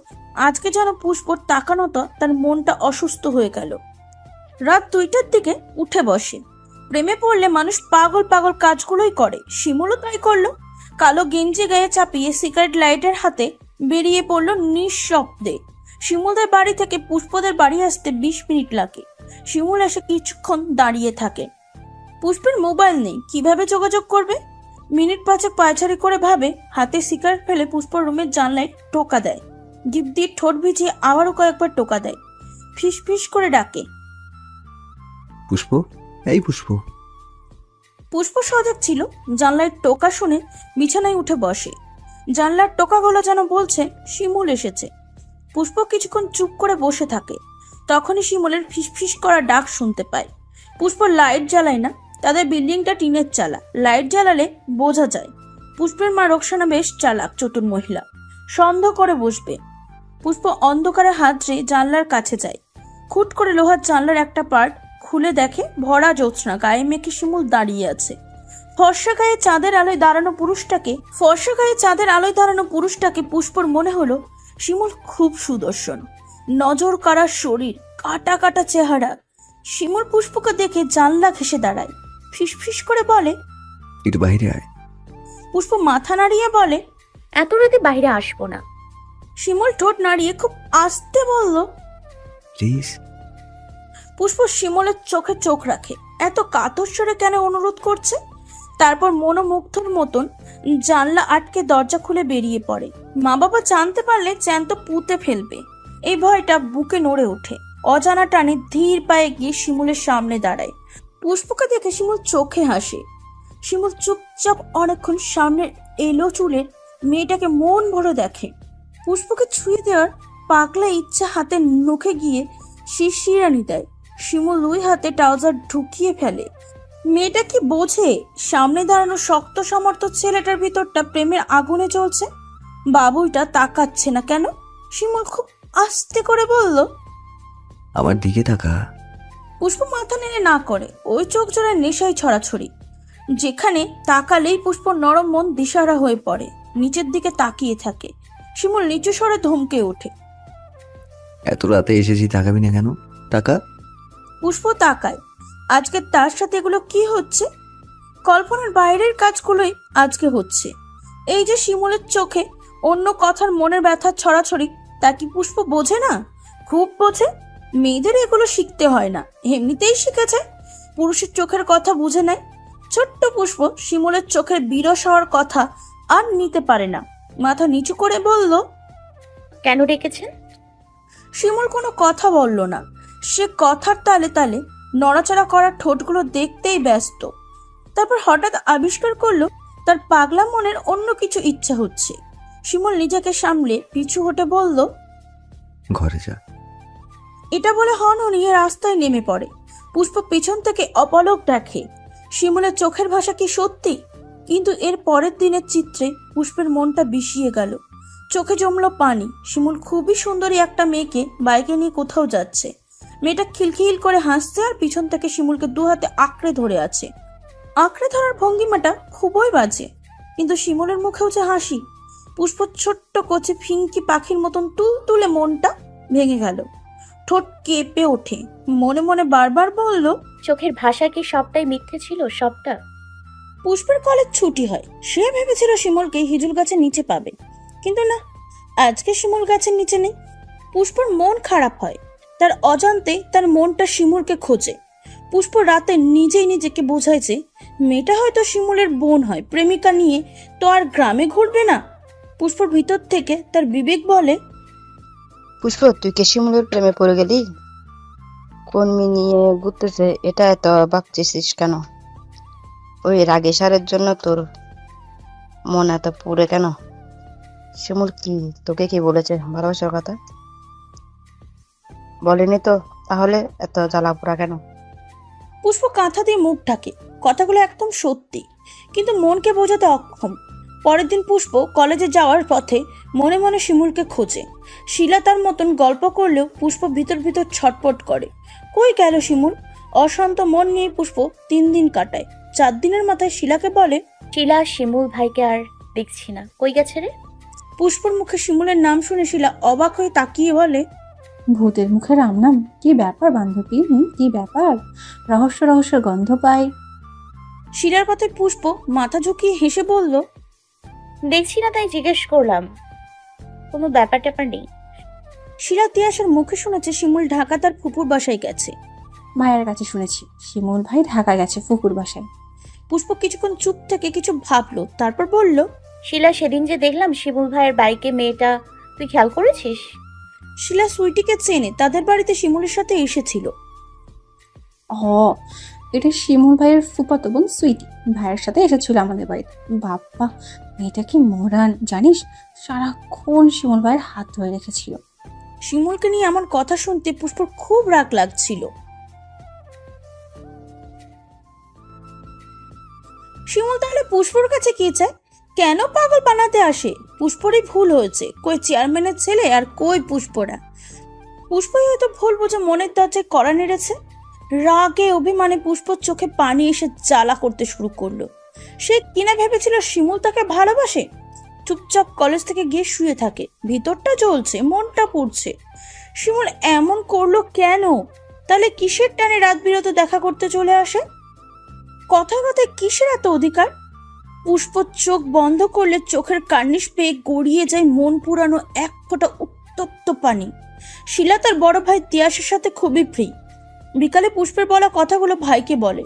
আজকে যেন পুষ্পর তাকানোটা তার মনটা অসুস্থ হয়ে গেল। রাত 2টার দিকে উঠে বসে। প্রেমে পড়লে মানুষ পাগল পাগল কাজগুলোই করে। শিমুলও তাই করলো। কালো গেঞ্জি গায়ে চাপিয়ে সিগারেট লাইটার হাতে বেরিয়ে পড়লো নিঃশব্দে। শিমুলদের বাড়ি থেকে পুষ্পদের বাড়ি আসতে 20 মিনিট লাগে। শিমুল এসে কিছুক্ষণ দাঁড়িয়ে থাকে। পুষ্পের মোবাইল নেই, কিভাবে যোগাযোগ করবে? মিনিট 5 পায়চারি করে ভাবে, হাতে সিগারেট ফেলে পুষ্পর রুমের জানলায় টোকা দেয়। জিভ দিয়ে ঠোঁট ভিজিয়ে আবারও কয়েকবার টোকা দেয়। ফিস ফিস করে ডাকে, পুষ্প, এই পুষ্প। পুষ্প সজাগ ছিল। জানলায় টোকা শুনে বিছানায় উঠে বসে। জানলার টোকাগুলো যেন বলছে শিমুল এসেছে। পুষ্প কিছুক্ষণ চুপ করে বসে থাকে। তখনই শিমুলের ফিসফিস করা ডাক শুনতে পায়। পুষ্প লাইট জ্বালায় না, তাদের বিল্ডিংটা টিনের চালা। লাইট জ্বালালে বোঝা যায়। পুষ্পের মা রোকসানা বেশ চালাক, চতুর মহিলা। সন্দেহ করে বসবে। পুষ্প অন্ধকারে হাত ধরে জানলার কাছে যায়। খুট করে লোহার জানলার একটা পার্ট খুলে দেখে ভরা জ্যোৎস্না, গায়ে মেখে শিমুল দাঁড়িয়ে আছে। ফর্সা গায়ে চাঁদের আলোয় দাঁড়ানো পুরুষটাকে পুষ্পর মনে হলো শিমুল খুব সুদর্শন। নজর কাড়া শরীর, কাটা কাটা চেহারা। শিমুল পুষ্পকে দেখে জানলা ঘেঁষে দাঁড়ায়। ফিসফিস করে বলে, একটু বাইরে আয়। পুষ্প মাথা নাড়িয়ে বলে, এত রাতে বাইরে আসবো না। শিমুল ঠোঁট নাড়িয়ে খুব আস্তে বলল, প্লিজ। পুষ্প শিমুলের চোখে চোখ রাখে। এত কাতর স্বরে কেন অনুরোধ করছে? তারপর মনোমুগ্ধর মতন জানলা আটকে দরজা খুলে বেরিয়ে পড়ে। মা বাবা জানতে পারলে জ্যান্ত পুঁতে ফেলবে, এই ভয়টা বুকে নড়ে ওঠে। অজানা টানে ধীর পায়ে গিয়ে শিমুলের সামনে দাঁড়ায়। পুষ্পকে দেখে শিমুল চোখে হাসে। শিমুল চুপচাপ অনেকক্ষণ সামনের এলো চুলের মেয়েটাকে মন ভরে দেখে। পুষ্পকে ছুঁয়ে দেওয়ার পাগলা ইচ্ছা হাতে নখে গিয়ে শিরশিরানি দেয়। শিমুল 2 হাতে ট্রাউজার ঢুকিয়ে ফেলে। মেয়েটা কি বোঝে সামনে দাঁড়ানো শক্ত সমর্থ ছেলেটার ভিতরটা প্রেমের আগুনে জ্বলছে? বাবুইটা তাকাচ্ছে না কেন? শিমুল খুব আস্তে করে বলল, আমার দিকে তাকা। পুষ্প মাথা নেড়ে না করে। ওই চোখ জোড়ায় নেশায় ছড়াছড়ি। যেখানে তাকালেই পুষ্প নরম মন দিশাহারা হয়ে পড়ে। নিচের দিকে তাকিয়ে থাকে। শিমুল নিচু স্বরে ধমকে ওঠে, এত রাতে এসেছি, তাকাবি না কেন? টাকা। পুষ্প তাকায়। আজকে তার সাথে এগুলো কি হচ্ছে? কল্পনার বাইরের কাজগুলোই আজকে হচ্ছে। এই যে শিমুলের চোখে অন্য কথার মনের ব্যথা ছড়াছড়ি, তা কি পুষ্প বোঝে না? খুব বোঝে। মেয়েদের এগুলো শিখতে হয় না, এমনিতেই শিখেছে। পুরুষের চোখের কথা বুঝে নেয়। ছোট্ট পুষ্প শিমুলের চোখের বিরস হওয়ার কথা আর নিতে পারে না। মাথা নিচু করে বলল, কেন ডেকেছেন? শিমুল কোনো কথা বলল না। সে কথার তালে তালে নড়াচড়া করার ঠোঁটগুলো দেখতেই ব্যস্ত। তারপর হঠাৎ আবিষ্কার করলো তার পাগলা মনের অন্য কিছু ইচ্ছা হচ্ছে। শিমুল নিজেকে সামলে পিছু হটে বলল, ঘরে যা। এটা বলে হন নিয়ে রাস্তায় নেমে পড়ে। পুষ্প পেছন থেকে অপলক দেখে। শিমুলের চোখের ভাষা কি সত্যি? কিন্তু এর পরের দিনের চিত্রে পুষ্পের মনটা বিষিয়ে গেল। চোখে জমলো পানি। শিমুল খুবই সুন্দরী একটা মেয়েকে বাইকে নিয়ে কোথাও যাচ্ছে। মেয়েটা খিলখিল করে হাসছে আর পিছন থেকে শিমুলকে দু হাতে আঁকড়ে ধরে আছে। আঁকড়ে ধরার ভঙ্গিমাটা খুবই বাজে, কিন্তু শিমুলের মুখেও যে হাসি। পুষ্প ছোট্ট কচি ফিঙ্কি পাখির মতন তুলতুলে মনটা ভেঙে গেল। ঠোঁট কেঁপে ওঠে। মনে মনে বারবার বলল, চোখের ভাষা কি সবটাই মিথ্যে ছিল? সবটা? পুষ্পের কলেজ ছুটি হয়। সে ভেবেছিল শিমুলকে হিজুল গাছের নিচে পাবে, কিন্তু না, আজকে শিমুল গাছের নিচে নেই। পুষ্পর মন খারাপ হয়। তার অজান্তে তার মনটা শিমুলকে খোঁজে। পুষ্প রাতে নিজেই নিজেকে বোঝায় যে মেয়েটা হয়তো শিমুলের বোন হয়, প্রেমিকা নিয়ে তো আর গ্রামে ঘুরবে না। পুষ্পর ভিতর থেকে তার বিবেক বলে, পুষ্প, তুই কি শিমুলের প্রেমে পড়ে গেলি? কোন মেয়ে নিয়ে ঘুরতেছে এটা এত ভাবছিস কেন? ওই রাগে সারের জন্য তোর মন এত পুড়ে কেন? শিমুল কি তোকে কি বলেছে ভালোবাসার কথা? বলেনি তো, তাহলে এত জ্বালা পোড়া কেন? পুষ্প কাঁথা দিয়ে মুখ ঢাকে। কথাগুলো একদম সত্যি, কিন্তু মনকে বোঝাতে অক্ষম। পরের দিন পুষ্প কলেজে যাওয়ার পথে মনে মনে শিমুলকে খোঁজে। শিলা তার মতন গল্প করলেও পুষ্প ভিতর ভিতর ছটপট করে। কই গেল শিমুল? অশান্ত মন নিয়ে পুষ্প 3 দিন কাটায়। 4 দিনের মাথায় শিলাকে বলে, শিলা, শিমুল ভাইকে আর দেখছি না, কই গেছে রে? পুষ্পর মুখে শিমুলের নাম শুনে শিলা অবাক হয়ে তাকিয়ে বলে, ভূতের মুখে রাম নাম? কি ব্যাপার বান্ধবী? কি ব্যাপার? রহস্য রহস্য গন্ধ পাই। শিলার কথায় পুষ্প মাথা ঝুঁকিয়ে হেসে বলল, দেখছি না তাই জিজ্ঞেস করলাম, কোনো ব্যাপার ট্যাপার নেই। শিলা তিয়াসের মুখে শুনেছে শিমুল ঢাকা তার ফুপুর বাসায় গেছে। মায়ের কাছে শুনেছি শিমুল ভাই ঢাকা গেছে ফুকুর বাসায়। পুষ্প কিছুক্ষণ চুপ থেকে কিছু ভাবলো, তারপর বলল, শিলা, সেদিন যে দেখলাম শিমুল ভাইয়ের বাইকে মেয়েটা, তুই খেয়াল করেছিস? শিলা সুইটিকে চেনে, তাদের বাড়িতে শিমুলের সাথে এসেছিল। এটা শিমুল ভাইয়ের ফুফাতো বোন সুইটি ভাইয়ের সাথে এসেছিল আমাদের বাড়িতে। বাপ্পা, মেয়েটা কি মোরান জানিস? সারাক্ষণ শিমুল ভাইয়ের হাত ধরে রেখেছিল। শিমুলকে নিয়ে এমন কথা শুনতে পুষ্পর খুব রাগ লাগছিল। শিমুল তাহলে পুষ্পর কাছে কি চায়? কেন পাগল বানাতে আসে? পুষ্পরই ভুল হয়েছে। কই চেয়ারম্যানের ছেলে আর কই পুষ্পরা? পুষ্পই হয়তো ভুল বুঝে মনের দরজায় কড়া নেড়েছে। রাগে অভিমানে পুষ্পর চোখে পানি এসে জ্বালা করতে শুরু করলো। সে কিনা ভেবেছিল শিমুল তাকে ভালোবাসে। চুপচাপ কলেজ থেকে গিয়ে শুয়ে থাকে। ভিতরটা জ্বলছে, মনটা পুড়ছে। শিমুল এমন করলো কেন? তাহলে কিসের টানে রাত বিরতে দেখা করতে চলে আসে? কথায় কথায় কিসের এত অধিকার? পুষ্প চোখ বন্ধ করলে চোখের কার্নিশ পেয়ে গড়িয়ে যায় মন পুরানো এক ফোঁটা উত্তপ্ত পানি। শিলা তার বড় ভাই তিয়াসের সাথে খুবই ফ্রি। বিকালে পুষ্পের বলা কথাগুলো ভাইকে বলে।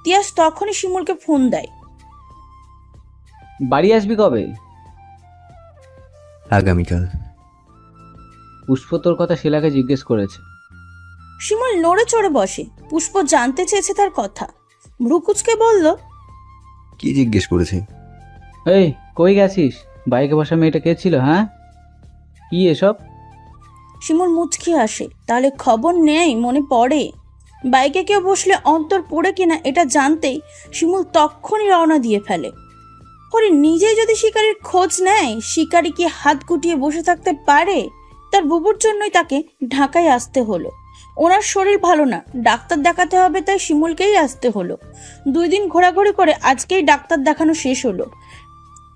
তিয়াস তখনই শিমুলকে ফোন দেয়। বাড়ি আসবি কবে? আগামীকাল। পুষ্প তোর কথা শিলাকে জিজ্ঞেস করেছে। শিমুল নড়ে চড়ে বসে। পুষ্প জানতে চেয়েছে তার কথা। ভ্রুকুচকে বলল, কি জিজ্ঞেস করেছে? এই, কই গেছিস? বাইকে বসা মেয়েটা কে ছিল? হ্যাঁ, কি এসব? শিমুল মুচকি আসে। তাহলে খবর নেই মনে পড়ে। বাইকে কেউ বসলে অন্তর পড়ে কিনা এটা জানতেই শিমুল তখনই রওনা দিয়ে ফেলে। হরি নিজেই যদি শিকারীর খোঁজ নেয়, শিকারী কি হাত গুটিয়ে বসে থাকতে পারে? তার বুবুর জন্যই তাকে ঢাকায় আসতে হলো। ওনার শরীর ভালো না, ডাক্তার দেখাতে হবে, তাই শিমুলকেই আসতে হলো। 2 দিন ঘোরাঘুরি করে আজকেই ডাক্তার দেখানো শেষ হলো।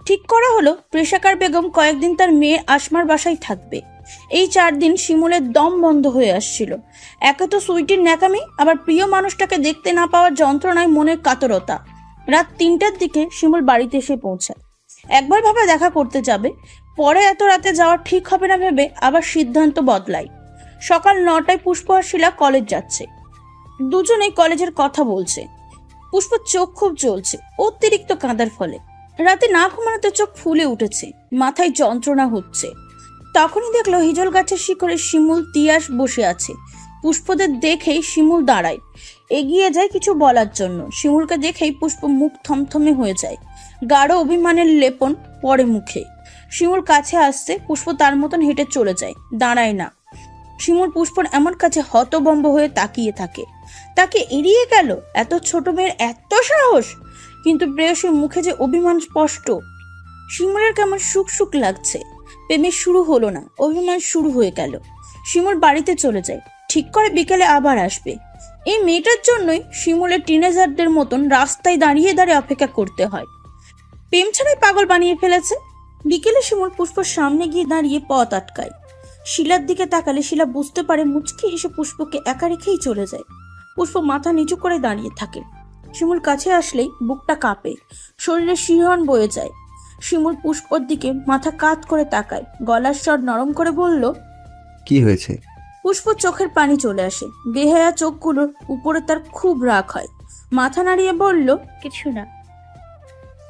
ঠিক করা হলো প্রেসাকার বেগম কয়েকদিন তার মেয়ে আসমার বাসায় থাকবে। এই 4 দিন শিমুলের দম বন্ধ হয়ে আসছিল। একে তো সুইটির ন্যাকামি, আবার প্রিয় মানুষটাকে দেখতে না পাওয়ার যন্ত্রণায় মনের কাতরতা। রাত 3টার দিকে শিমুল বাড়িতে এসে পৌঁছায়। একবার ভাবে দেখা করতে যাবে, পরে এত রাতে যাওয়া ঠিক হবে না ভেবে আবার সিদ্ধান্ত বদলায়। সকাল 9টায় পুষ্প আর শিলা কলেজ যাচ্ছে। দুজনেই কলেজের কথা বলছে। পুষ্প চোখ খুব জ্বলছে অতিরিক্ত কাঁদার ফলে। রাতে না ঘুমানোতে চোখ ফুলে উঠেছে, মাথায় যন্ত্রণা হচ্ছে। তখনই দেখলো হিজল গাছের শিকড়ে শিমুল, তিয়াস বসে আছে। পুষ্পদের দেখেই শিমুল দাঁড়ায়, এগিয়ে যায় কিছু বলার জন্য। শিমুলকে দেখেই পুষ্প মুখ থমথমে হয়ে যায়, গাঢ় অভিমানের লেপন পড়ে মুখে। শিমুল কাছে আসছে, পুষ্প তার মতন হেঁটে চলে যায়, দাঁড়ায় না। শিমুল পুষ্পর এমন কাছে হতবম্ব হয়ে তাকিয়ে থাকে। তাকে এড়িয়ে গেল, এত ছোট মেয়ের এত সাহস! কিন্তু প্রেয়সীর মুখে যে অভিমান স্পষ্ট। শিমুলের কেমন সুখ সুখ লাগছে। প্রেমের শুরু হলো না, অভিমান শুরু হয়ে গেল। শিমুল বাড়িতে চলে যায়, ঠিক করে বিকেলে আবার আসবে। এই মেয়েটার জন্যই শিমুলের টিনেজারদের মতন রাস্তায় দাঁড়িয়ে দাঁড়িয়ে অপেক্ষা করতে হয়। প্রেম ছাড়াই পাগল বানিয়ে ফেলেছে। বিকেলে শিমুল পুষ্পর সামনে গিয়ে দাঁড়িয়ে পথ আটকায়। শিলার দিকে তাকালে শিলা বুঝতে পারে, মুচকি এসে পুষ্পকে একা রেখেই চলে যায়। পুষ্প মাথা নিচু করে দাঁড়িয়ে থাকে। শিমুল কাছে আসলেই বুকটা কাঁপে, শরীরে শিহরণ বয়ে যায়। শিমুল পুষ্পর দিকে মাথা কাত করে তাকায়, গলার স্বর নরম করে বলল, কি হয়েছে? পুষ্প চোখের পানি চলে আসে। বেহায়া চোখগুলোর উপরে তার খুব রাগ হয়। মাথা নাড়িয়ে বলল, কিছু না।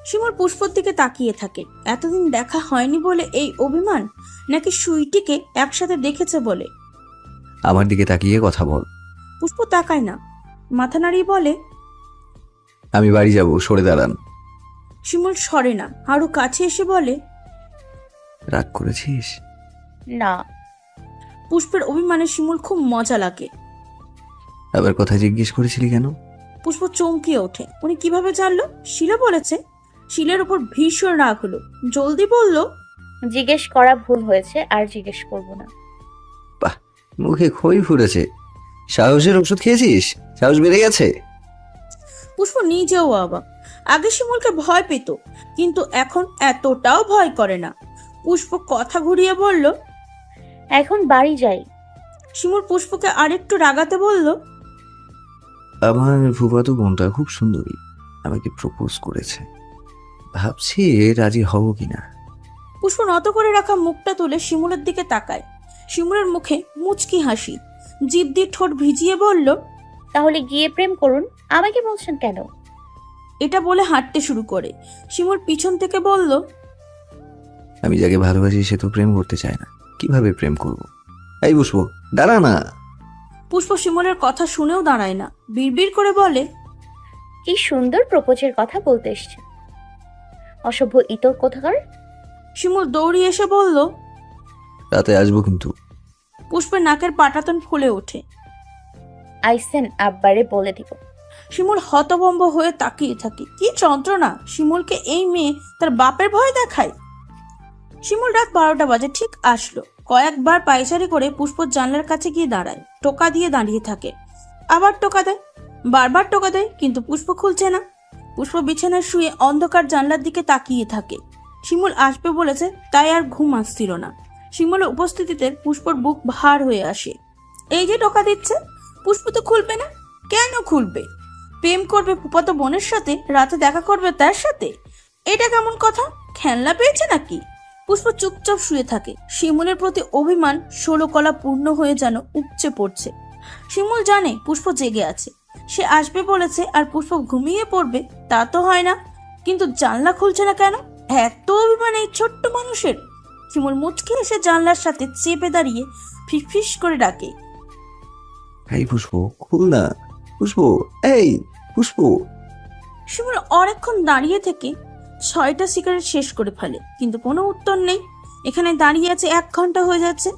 শিমুল পুষ্পর দিকে তাকিয়ে থাকে। এতদিন দেখা হয়নি বলে এই অভিমান, নাকি সুইটিকে একসাথে দেখেছে বলে? আমার দিকে তাকিয়ে কথা বল। পুষ্প তাকায় না, মাথা নাড়িয়ে বলে, আমি বাড়ি যাব, সরে দাঁড়ান। শিমুল সরে না, আরো কাছে এসে বলে, রাগ করেছিস? না। পুষ্পের অভিমানে শিমুল খুব মজা লাগে। আবার কথা জিজ্ঞেস করেছিলি কেন? পুষ্প চমকিয়ে ওঠে। উনি কিভাবে জানলো? শিলা বলেছে। শিলের উপর ভীষণ রাগ হলো, জলদি বলল, জিজ্ঞেস করা ভুল হয়েছে, আর জিজ্ঞেস করব না। বাহ, মুখে খই ফুটেছে। সাহসের ওষুধ খেয়েছিস? সাহস বেড়ে গেছে? পুষ্প নিজেও অবাক। আগে শিমুলকে ভয় পেত, কিন্তু এখন এতটাও ভয় করে না। পুষ্প কথা ঘুরিয়ে বলল, এখন বাড়ি যাই। শিমুল পুষ্পকে আরেকটু রাগাতে বলল, আমার ফুফাতো বোনটা খুব সুন্দরী, আমাকে প্রপোজ করেছে, ভাবছি রাজি হব কিনা। পুষ্প নত করে রাখা মুখটা তুলে শিমুলের দিকে তাকায়। শিমুলের মুখে মুচকি হাসি, জিভ দিয়ে ঠোঁট ভিজিয়ে বলল, তাহলে গিয়ে প্রেম করুন, আমাকে বলছেন কেন? এটা বলে হাঁটতে শুরু করে। শিমুল পিছন থেকে বলল, আমি যাকে ভালোবাসি সে তো প্রেম করতে চায় না, কিভাবে প্রেম করব? এই পুষ্প, দাঁড়া না। পুষ্প শিমুলের কথা শুনেও দাঁড়ায় না, বিড়বিড় করে বলে, কি সুন্দর প্রপোজের কথা বলতে এসছে, অসভ্য ইতর কোথাকার। শিমুল দৌড়িয়ে এসে বলল, রাতে আসবো কিন্তু। পুষ্পের নাকের পাটাতন ফুলে ওঠে। আইসেন, আব্বারে বলে দিব। শিমুল হতভম্ব হয়ে তাকিয়ে থাকে। কি যন্ত্রণা! শিমুলকে এই মেয়ে তার বাপের ভয় দেখায়। শিমুল রাত 12টা বাজে ঠিক আসলো। কয়েকবার পায়চারি করে পুষ্পর জানলার কাছে গিয়ে দাঁড়ায়, টোকা দিয়ে দাঁড়িয়ে থাকে। আবার টোকা দেয়, বারবার টোকা দেয়, কিন্তু পুষ্প খুলছে না। পুষ্প বিছানায় শুয়ে অন্ধকার জানলার দিকে তাকিয়ে থাকে। শিমুল আসবে বলেছে, তাই আর ঘুম আসছিল না। শিমুলের উপস্থিতিতে পুষ্পর বুক ভার হয়ে আসে। এই যে টোকা দিচ্ছে, পুষ্প তো খুলবে না। কেন খুলবে? প্রেম করবে ফুফাতো বোনের সাথে, রাতে দেখা করবে তার সাথে, এটা কেমন কথা? খেলনা পেয়েছে নাকি? পুষ্প চুপচাপ শুয়ে থাকে। শিমুলের প্রতি অভিমান 16 কলা পূর্ণ হয়ে যেন উপচে পড়ছে। শিমুল জানে পুষ্প জেগে আছে, সে আসবে বলেছে, আর পুষ্প ঘুমিয়ে পড়বে তা তো হয় না। কিন্তু জানলা খুলছে না কেন? এত অভিমান এই ছোট্ট মানুষের। শিমুল মুচকি এসে জানলার সাথে চেপে দাঁড়িয়ে ফিসফিস করে ডাকে, এই পুষ্প, খুল না। পুষ্প, এই পুষ্প। শিমুল অনেকক্ষণ দাঁড়িয়ে থেকে 6টা সিগারেট শেষ করে ফেলে, কিন্তু কোনো উত্তর নেই। এখানে দাঁড়িয়ে আছে 1 ঘন্টা হয়ে যাচ্ছে।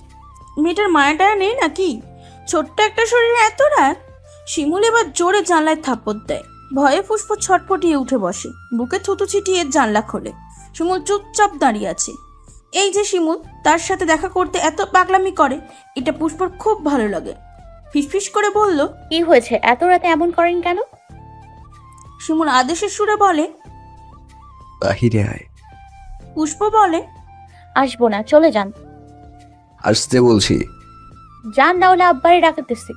মেয়েটার মায়াটা নেই নাকি? ছোট্ট একটা শরীরে এত রাগ। শিমুল এবার জোরে জানলায় থাপ্পড় দেয়। ভয়ে পুষ্প ছটফটিয়ে উঠে বসে, বুকে থুতু ছিটিয়ে জানলা খোলে। শিমুল চুপচাপ দাঁড়িয়ে আছে। এই যে শিমুল তার সাথে দেখা করতে এত পাগলামি করে, এটা পুষ্পর খুব ভালো লাগে। ফিসফিস করে বলল, কি হয়েছে, এত রাতে এমন করেন কেন? শিমুল আদেশের সুরে বলে, বাহিরে আয়। পুষ্প বলে, আসবো না, চলে যান। আসতে বলছি। যান, না হলে আব্বারে ডাকতেছি।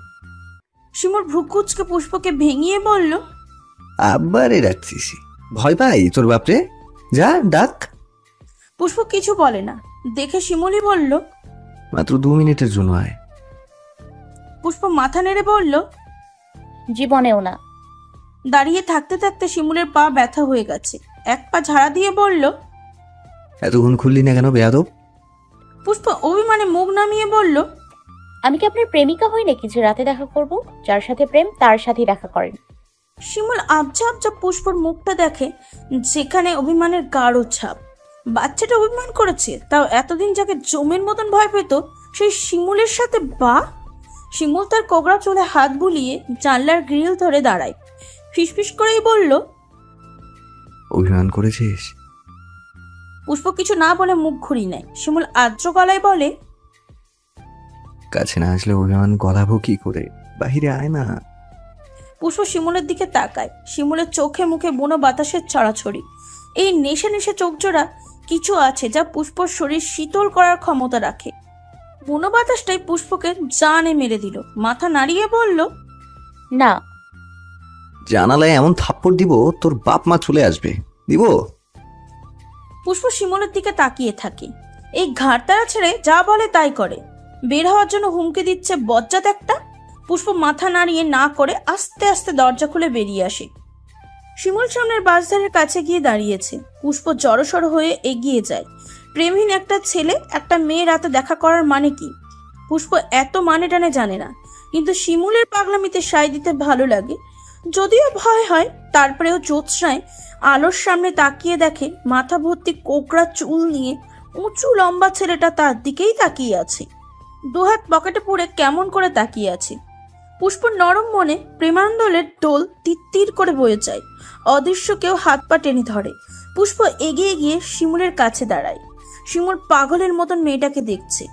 শিমুল ভ্রুকুচকে পুষ্পকে ভেঙিয়ে বলল, আব্বারে ডাকছিস? ভয় পাই তোর বাপরে, যা ডাক। পুষ্প কিছু বলে না, দেখে শিমুলই বলল, মাত্র 2 মিনিটের জন্য আয়। পুষ্প মাথা নেড়ে বলল, জীবনেও না। দাঁড়িয়ে থাকতে থাকতে শিমুলের পা ব্যথা হয়ে গেছে। এক পা ঝাড়া দিয়ে বলল, এতক্ষণ খুললি না কেন বেয়াদব? পুষ্প অভিমানে মুখ নামিয়ে বলল, আমি কি আপনার প্রেমিকা হই নাকি যে রাতে দেখা করব? যার সাথে প্রেম তার সাথেই দেখা করেন। শিমুল আবজা আবজা পুষ্পর মুখটা দেখে, যেখানে অভিমানের গাঢ় ছাপ। বাচ্চাটা অভিমান করেছে, তাও এতদিন যাকে জমের মতন ভয় পেত সেই শিমুলের সাথে শিমুল তার কোগড়া চুলে হাত বুলিয়ে জানলার গ্রিল ধরে দাঁড়ায়। ফিসফিস করেই বলল, অভিমান করেছিস? পুষ্প কিছু না বলে মুখ ঘুরিয়ে নেয়। শিমুল আর্দ্র গলায় বলে, কাছে না আসলে অভিমান গলাবো কি করে? বাহিরে আয় না। পুষ্প শিমুলের দিকে তাকায়। শিমুলের চোখে মুখে বুনো বাতাসের ছড়াছড়ি। এই নেশে নেশে চোখজোড়া কিছু আছে যা পুষ্পর শরীর শীতল করার ক্ষমতা রাখে। বুনো বাতাসটাই পুষ্পকে জানে মেরে দিল। মাথা নাড়িয়ে বলল, না। জানালায় এমন থাপ্পড় দিব তোর বাপ মা চলে আসবে। দিব? পুষ্প শিমুলের দিকে তাকিয়ে থাকে। এই ঘাড়তারা ছেড়ে যা বলে তাই করে। বের হওয়ার জন্য হুমকি দিচ্ছে বজ্জাত একটা। পুষ্প মাথা নাড়িয়ে না করে আস্তে আস্তে দরজা খুলে বেরিয়ে আসে। শিমুল সামনের বাসধারের কাছে গিয়ে দাঁড়িয়েছে। পুষ্প জড়সড় হয়ে এগিয়ে যায়। প্রেমহীন একটা ছেলে একটা মেয়ে রাতে দেখা করার মানে কি পুষ্প এত মানে টানে জানে না, কিন্তু শিমুলের পাগলামিতে সায় দিতে ভালো লাগে। যদিও ভয় হয়, তারপরেও জ্যোৎস্নায় আলোর সামনে তাকিয়ে দেখে মাথা ভর্তি কোকড়া চুল নিয়ে উঁচু লম্বা ছেলেটা তার দিকেই তাকিয়ে আছে। দুহাত পকেটে পুরে কেমন করে তাকিয়ে আছে। পুষ্পর নরম মনে প্রেমান্দোলের দোল তিত্তির করে বয়ে যায়। অদৃশ্য কেউ হাত পা টেনে ধরে। পুষ্প এগিয়ে গিয়ে শিমুলের কাছে দাঁড়ায়। শিমুল পাগলের মতন মেয়েটাকে দেখছে।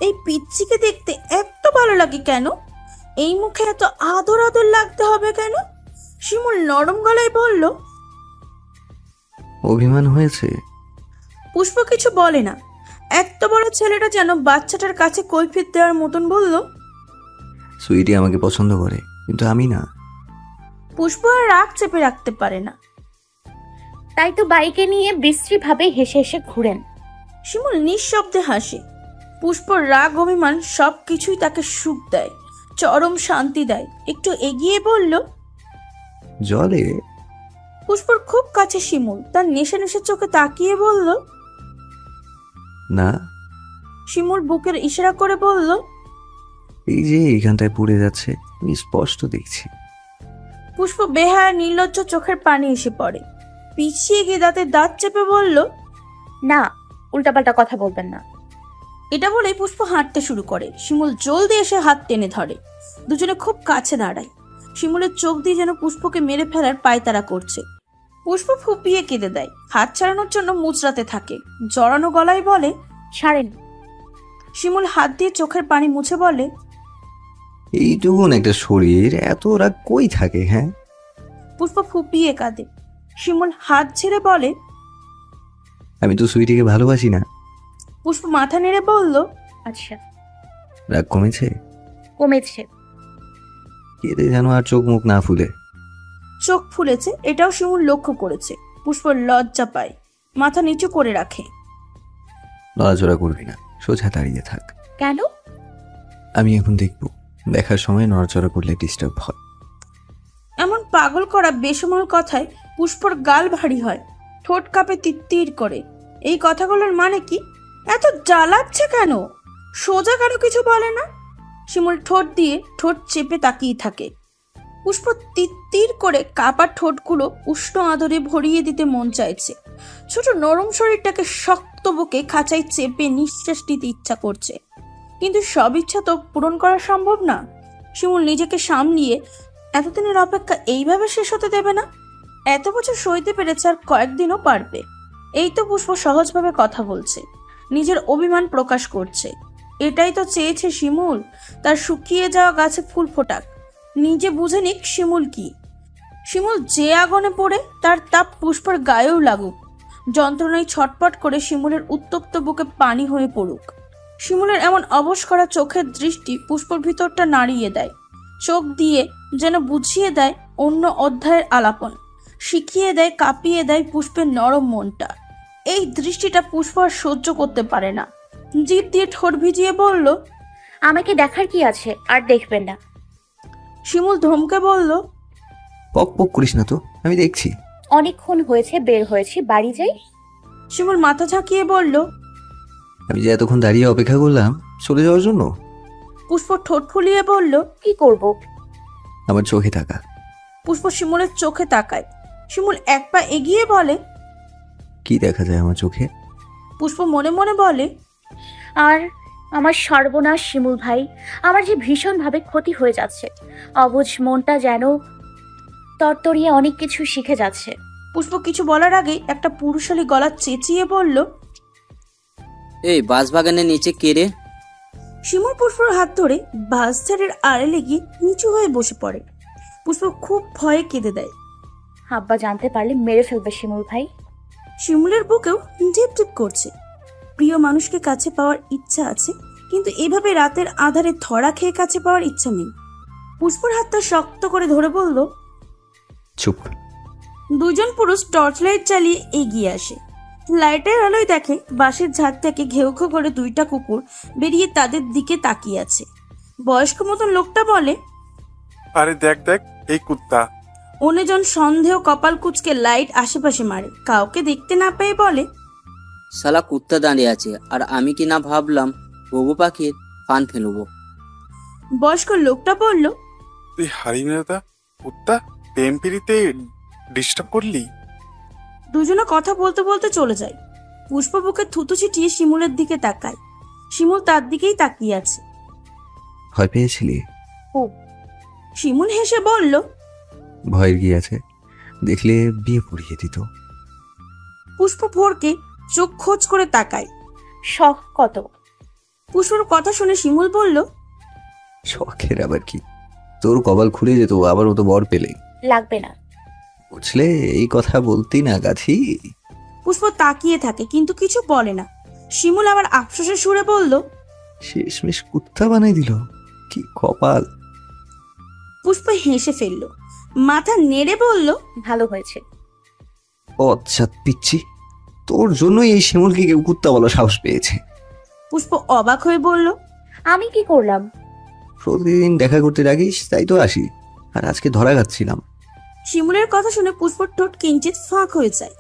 এই পিচ্চিকে দেখতে এত ভালো লাগে কেন? এই মুখে এত আদর আদর লাগতে হবে কেন? শিমুল নরম গলায় বলল, অভিমান হয়েছে। পুষ্প কিছু বলে না। এত বড় ছেলেটা যেন বাচ্চাটার কাছে কৈফিয়ত দেওয়ার মতন বলল, সুইটি আমাকে পছন্দ করে, কিন্তু আমি না। পুষ্প আর রাগ চেপে রাখতে পারে না। তাই তো বাইকে নিয়ে বিশ্রীভাবে হেসে হেসে ঘুরেন। শিমুল নিঃশব্দে হাসে। পুষ্পর রাগ অভিমান সব কিছুই তাকে সুখ দেয়, চরম শান্তি দেয়। একটু এগিয়ে বলল, জলে। পুষ্পর খুব কাছে শিমুল তার নেশে নেশে চোখে তাকিয়ে বলল, না। শিমুল বুকের ইশারা করে বলল, এই যে এইখানটায় পুড়ে যাচ্ছে, আমি স্পষ্ট দেখছি। পুষ্প বেহায়া নির্লজ্জ চোখের পানি এসে পড়ে। পিছিয়ে গিয়ে দাঁতে দাঁত চেপে বলল, না, উল্টাপাল্টা কথা বলবেন না। এটা বলেই পুষ্প হাঁটতে শুরু করে। শিমুল জলদি এসে হাত টেনে ধরে। দুজনে খুব কাছে দাঁড়ায়। শিমুলের চোখ দিয়ে যেন পুষ্পকে মেরে ফেলার পায়তারা করছে। পুষ্প ফুপিয়ে কেঁদে দেয়। হাত ছাড়ানোর জন্য মুচড়াতে থাকে। জড়ানো গলায় বলে, ছাড়েন। শিমুল হাত দিয়ে চোখের পানি মুছে বলে, এইটুকুন একটা শরীর এত রাগ কই থাকে? হ্যাঁ। পুষ্প ফুপিয়ে কাঁদে। শিমুল হাত ছেড়ে বলে, আমি তো সুইটিকে ভালোবাসি না। পুষ্প মাথা নেড়ে বলল, আচ্ছা। রাগ কমেছে? কমেছে। কেঁদে যেন আর চোখ মুখ না ফুলে। চোখ ফুলেছে এটাও শিমুল লক্ষ্য করেছে। পুষ্প লজ্জা পায়, মাথা নিচু করে রাখে। নড়াচড়া করবি না, সোজা দাঁড়িয়ে থাক। কেন? আমি এখন দেখবো, দেখার সময় নড়াচড়া করলে ডিস্টার্ব হয়। এমন পাগল করা বেসময় কথায় পুষ্পর গাল ভারী হয়, ঠোঁট কাঁপে তিত্তির করে। এই কথাগুলোর মানে কি? এত জ্বালাচ্ছে কেন? সোজা কেন কিছু বলে না? শিমুল ঠোঁট দিয়ে ঠোঁট চেপে তাকিয়ে থাকে। পুষ্প তিত্তির করে কাপা ঠোঁটগুলো উষ্ণ আদরে ভরিয়ে দিতে মন চাইছে। ছোট নরম শরীরটাকে শক্ত বুকে খাঁচায় চেপে নিঃশ্বাস নিতে ইচ্ছা করছে, কিন্তু সব ইচ্ছা তো পূরণ করা সম্ভব না। শিমুল নিজেকে সামলিয়ে এতদিনের অপেক্ষা এইভাবে শেষ হতে দেবে না। এত বছর সইতে পেরেছে, আর কয়েকদিনও পারবে। এই তো পুষ্প সহজভাবে কথা বলছে, নিজের অভিমান প্রকাশ করছে। এটাই তো চেয়েছে শিমুল, তার শুকিয়ে যাওয়া গাছে ফুল ফোটাক। নিজে বুঝে নিক শিমুল কি। শিমুল যে আগুনে পড়ে তার তাপ পুষ্পর গায়েও লাগুক। যন্ত্রণায় ছটপট করে শিমুলের উত্তপ্ত বুকে পানি হয়ে পড়ুক। শিমুলের এমন অবশ করা চোখের দৃষ্টি পুষ্পর ভিতরটা নাড়িয়ে দেয়। চোখ দিয়ে যেন বুঝিয়ে দেয় অন্য অধ্যায়ের আলাপন, শিখিয়ে দেয়, কাঁপিয়ে দেয় পুষ্পের নরম মনটা। এই দৃষ্টিটা পুষ্প আর সহ্য করতে পারে না। জিভ দিয়ে ঠোঁট ভিজিয়ে বলল, আমাকে দেখার কি আছে, আর দেখবেন না। শিমুল ধমকে বলল, পক পক করিস না তো, আমি দেখছি। অনেকক্ষণ হয়েছে, বের হয়েছি, বাড়ি যাই। শিমুল মাথা ঝাঁকিয়ে বলল, আমি যে এতক্ষণ দাঁড়িয়ে অপেক্ষা করলাম চলে যাওয়ার জন্য। পুষ্প ঠোঁট ফুলিয়ে বলল, কি করব? আমার চোখে থাকা। পুষ্প শিমুলের চোখে তাকায়। শিমুল এক পা এগিয়ে বলে, কি দেখা যায় আমার চোখে? পুষ্প মনে মনে বলে, আর আমার সর্বনাশ শিমুল ভাই, আমার যে ভীষণভাবে ক্ষতি হয়ে যাচ্ছে। অবুঝ মনটা যেন তরতরিয়ে অনেক কিছু শিখে যাচ্ছে। পুষ্প কিছু বলার আগেই একটা পুরুষালী গলা চেঁচিয়ে বলল, এই বাঁশবাগানের নিচে কে রে? শিমুল পুষ্পর হাত ধরে বাস ঝাড়ের আড়ালে গিয়ে নিচু হয়ে বসে পড়ে। পুষ্প খুব ভয়ে কেঁদে দেয়। আব্বা জানতে পারলে মেরে ফেলবে শিমুল ভাই। শিমুলের বুকেও টিপ টিপ করছে। প্রিয় মানুষকে কাছে পাওয়ার ইচ্ছা আছে, কিন্তু এভাবে রাতের আধারে ধরা খেয়ে কাছে পাওয়ার ইচ্ছা নেই। পুষ্পর হাতটা শক্ত করে ধরে বলল, চুপ। দুজন পুরুষ টর্চ লাইট চালিয়ে এগিয়ে আসে। লাইটের আলোয় দেখে বাঁশের ঝাড় থেকে ঘেউ ঘেউ করে দুইটা কুকুর বেরিয়ে তাদের দিকে তাকিয়ে আছে। বয়স্ক মতন লোকটা বলে, আরে দেখ দেখ, এই কুত্তা। অন্যজন সন্দেহ কপাল কুচকে লাইট আশেপাশে মারে। কাউকে দেখতে না পেয়ে বলে, শালা কুত্তা দাঁড়িয়ে আছে, আর আমি কি না ভাবলাম ঘুঘু পাখির পান ফেলবো। বয়স্ক লোকটা বলল, তুই হারিমেদা কুত্তা, প্রেম পিড়িতে ডিস্টার্ব করলি? দুজনে কথা বলতে বলতে চলে যায়। পুষ্প বুকে থুতু ছিটিয়ে শিমুলের দিকে তাকায়। শিমুল তার দিকেই তাকিয়ে আছে। ভয় পেয়েছিলি? শিমুল হেসে বলল, ভয়ের কি আছে, দেখলে বিয়ে পড়িয়ে দিত। পুষ্প ভোরকে চোখ খোঁজ করে তাকায়। শখ কত? পুষ্পর কথা শুনে শিমুল বলল, শখের আবার কি, তোর কপাল খুলে যেত আবার ও তো বর পেলে। লাগবে না বুঝলে, এই কথা বলতি না গাছি। পুষ্প তাকিয়ে থাকে কিন্তু কিছু বলে না। শিমুল আবার আফসোসের সুরে বলল, শেষমেশ কুত্তা বানাই দিল, কি কপাল। পুষ্প হেসে ফেলল, মাথা নেড়ে বলল, ভালো হয়েছে। আচ্ছা পিচ্ছি, তোর জন্যই এই শিমুলকে কেউ কুত্তা বলা সাহস পেয়েছে। পুষ্প অবাক হয়ে বলল, আমি কি করলাম? প্রতিদিন দেখা করতে রাখিস, তাই তো আসি, আর আজকে ধরা খাচ্ছিলাম। শিমুলের কথা শুনে পুষ্পর ঠোঁট কিঞ্চিত ফাঁক হয়ে যায়।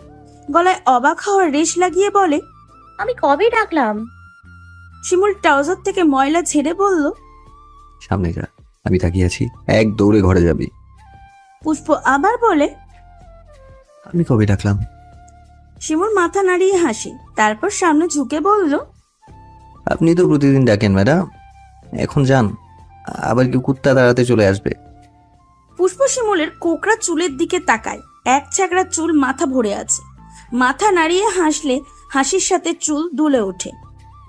গলায় অবাক হওয়ার রেশ লাগিয়ে বলে, আমি কবে ডাকলাম? শিমুল ট্রাউজার থেকে ময়লা ঝেড়ে বলল, সামনে যা, আমি তাকিয়ে আছি, এক দৌড়ে ঘরে যাবি। পুষ্প আবার বলে, আমি কবে ডাকলাম? শিমুল মাথা নাড়িয়ে হাসে, তারপর সামনে ঝুঁকে বলল, আপনি তো প্রতিদিন ডাকেন ম্যাডাম, এখন যান, আবার কেউ কুত্তা দাঁড়াতে চলে আসবে। পুষ্প শিমুলের কোকড়া চুলের দিকে তাকায়। এক ছ্যাকড়া চুল মাথা ভরে আছে। মাথা নাড়িয়ে হাসলে হাসির সাথে চুল দুলে ওঠে।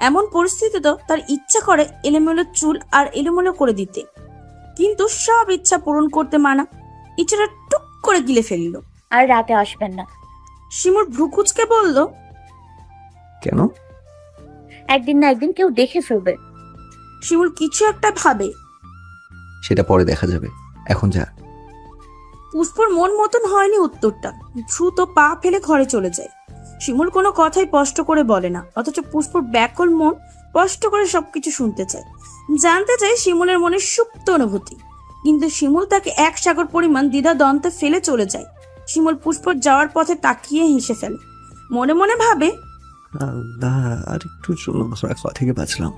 এমন পরিস্থিতিতেও তার ইচ্ছা করে এলোমেলো চুল আর এলোমেলো করে দিতে, কিন্তু সব ইচ্ছা পূরণ করতে মানা। ইচ্ছাটা টুক করে গিলে ফেলল। আর রাতে আসবেন না। শিমুল ভ্রুকুচকে বলল, কেন? একদিন না একদিন কেউ দেখে ফেলবে। শিমুল কিছু একটা ভাবে। সেটা পরে দেখা যাবে, এখন যা। পুষ্পর মন মতন হয়নি উত্তরটা। দ্রুত পা ফেলে ঘরে চলে যায়। শিমুল কোনো কথাই স্পষ্ট করে বলে না, অথচ পুষ্পর ব্যাকুল মন স্পষ্ট করে সবকিছু শুনতে চায়, জানতে চায় শিমুলের মনে সুপ্ত অনুভূতি। কিন্তু শিমুল তাকে এক সাগর পরিমাণ দ্বিধা দ্বন্দ্বে ফেলে চলে যায়। শিমুল পুষ্পর যাওয়ার পথে তাকিয়ে হেসে ফেলে। মনে মনে ভাবে, আল্লাহ, আর একটু জন্য ধরা খাওয়া থেকে বাঁচলাম।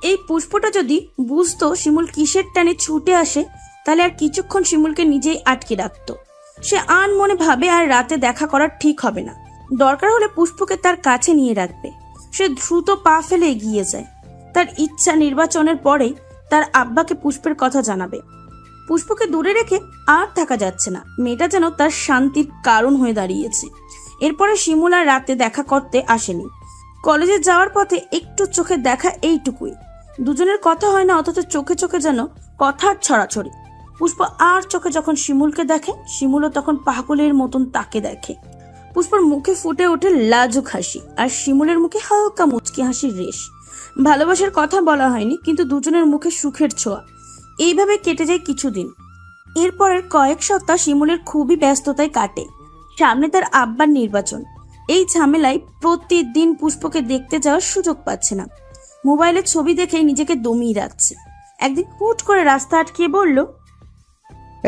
এই পুষ্পটা যদি বুঝতো শিমুল কিসের টানে ছুটে আসে, তাহলে আর কিছুক্ষণ শিমুলকে নিজেই আটকে রাখতো। সে আন মনে ভাবে আর রাতে দেখা করার ঠিক হবে না, দরকার হলে পুষ্পকে তার কাছে নিয়ে রাখবে। সে দ্রুত পা ফেলে এগিয়ে যায়। তার ইচ্ছা নির্বাচনের পরেই তার আব্বাকে পুষ্পের কথা জানাবে। পুষ্পকে দূরে রেখে আর থাকা যাচ্ছে না। মেয়েটা যেন তার শান্তির কারণ হয়ে দাঁড়িয়েছে। এরপরে শিমুল আর রাতে দেখা করতে আসেনি। কলেজে যাওয়ার পথে একটু চোখে দেখা এইটুকুই। দুজনের কথা হয় না, অথচ চোখে চোখে যেন কথার ছড়াছড়ি। পুষ্প আর চোখে যখন শিমুলকে দেখে, শিমুলও তখন পাগলের মতন তাকে দেখে। পুষ্পর মুখে ফুটে ওঠে লাজুক হাসি, আর শিমুলের মুখে হালকা মুচকি হাসির রেশ। ভালোবাসার কথা বলা হয়নি, কিন্তু দুজনের মুখে সুখের ছোঁয়া। এইভাবে কেটে যায় কিছুদিন। এরপরের কয়েক সপ্তাহ শিমুলের খুবই ব্যস্ততায় কাটে। সামনে তার আব্বার নির্বাচন। এই ঝামেলায় প্রতিদিন পুষ্পকে দেখতে যাওয়ার সুযোগ পাচ্ছে না। মোবাইলের ছবি দেখেই নিজেকে দমিয়ে রাখছে। একদিন হুট করে রাস্তা আটকিয়ে বলল,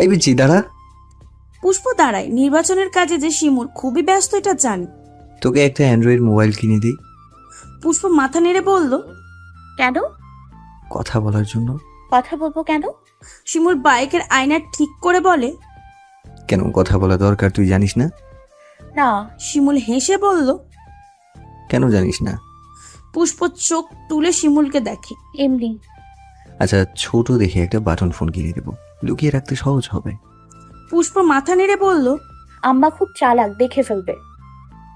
এই বিচি দাঁড়া। পুষ্প দাঁড়ায়। নির্বাচনের কাজে যে শিমুল খুবই ব্যস্ত এটা জানি। তোকে একটা অ্যান্ড্রয়েড মোবাইল কিনে দিই। পুষ্প মাথা নেড়ে বলল, কেন? কথা বলার জন্য। কথা বলবো কেন? শিমুল বাইকের আয়না ঠিক করে বলে, কেন কথা বলা দরকার তুই জানিস না? না। শিমুল হেসে বলল, কেন জানিস না? পুষ্প চোখ তুলে শিমুলকে দেখে। এমনি। আচ্ছা, ছোট দেখে একটা বাটন ফোন কিনে দেবো, লুকিয়ে রাখতে সহজ হবে। পুষ্প মাথা নেড়ে বলল, আম্মা খুব চালাক, দেখে ফেলবে।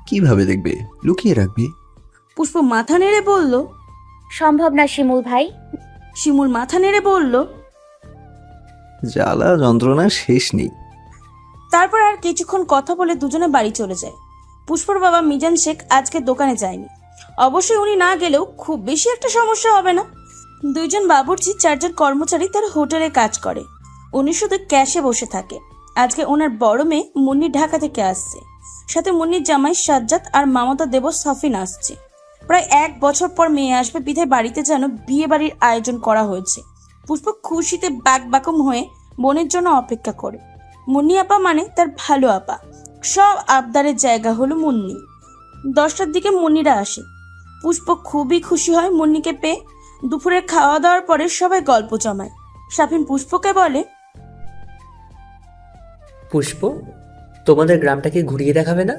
কিভাবে দেখবে? লুকিয়ে রাখবি। পুষ্প মাথা নেড়ে বলল, সম্ভব না শিমুল ভাই। শিমুল মাথা নেড়ে বলল, জ্বালা যন্ত্রণা শেষ নেই। তারপর আর কিছুক্ষণ কথা বলে দুজনে বাড়ি চলে যায়। পুষ্পর বাবা মিজান শেখ আজকে দোকানে যায়নি। অবশ্যই উনি না গেলেও খুব বেশি একটা সমস্যা হবে না। দুইজন বাবুর্চি, 4 জন কর্মচারী তার হোটেলে কাজ করে। উনি শুধু ক্যাশে বসে থাকে। আজকে ওনার বড় মেয়ে মুন্নি ঢাকা থেকে আসছে, সাথে মুন্নির জামাই সাজ্জাদ আর মামাতা দেব সাফিন আসছে। প্রায় 1 বছর পর মেয়ে আসবে বিধায় বাড়িতে যেন বিয়ে বাড়ির আয়োজন করা হয়েছে। পুষ্প খুশিতে বাকবাকম হয়ে বোনের জন্য অপেক্ষা করে। মুন্নি আপা মানে তার ভালো আপা। সব আবদারের জায়গা হলো মুন্নি। 10টার দিকে মুন্নিরা আসে। পুষ্প খুবই খুশি হয় মুন্নিকে পেয়ে। দুপুরের খাওয়া দাওয়ার পরে সবাই গল্প জমায়। সাফিন পুষ্পকে বলে, পুষ্প, তোমাদের গ্রামটাকে ঘুরিয়ে দেখাবে না?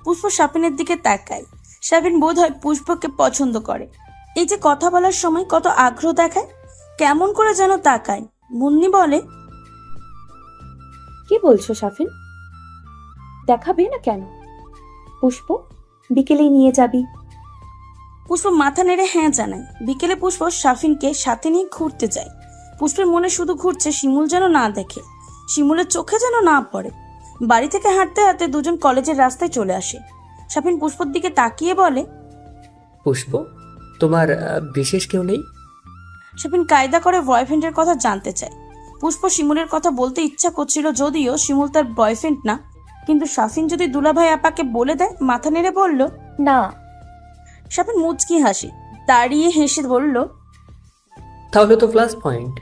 পুষ্প সাফিনের দিকে তাকায়। সাফিন বোধ হয় পুষ্পকে পছন্দ করে। এই যে কথা বলার সময় কত আগ্রহ দেখায়, কেমন করে যেন তাকায়। মুন্নি বলে, কি বলছো সাফিন? দেখাবে না কেন? পুষ্প, বিকেলেই নিয়ে যাবি। পুষ্প মাথা নেড়ে হ্যাঁ জানায়। বিকেলে পুষ্প সাফিনকে সাথে নিয়ে ঘুরতে যায়। পুষ্পের মনে শুধু ঘুরছে শিমুল যেন না দেখে, শিমুলের চোখে যেন না পড়ে। বাড়ি থেকে হাঁটতে হাঁটতে দুজন কলেজের রাস্তায় চলে আসে। সাফিন পুষ্পর দিকে তাকিয়ে বলে, পুষ্প, তোমার বিশেষ কেউ নেই? সাফিন কায়দা করে বয়ফ্রেন্ডের কথা জানতে চায়। পুষ্প শিমুলের কথা বলতে ইচ্ছা করছিল, যদিও শিমুল তার বয়ফ্রেন্ড না। কিন্তু সাফিন যদি দুলাভাই আপাকে বলে দেয়, মাথা নেড়ে বলল, না। সাফিন মুচকি হাসি, দাঁড়িয়ে হেসে বলল, তাহলে তো প্লাস পয়েন্ট।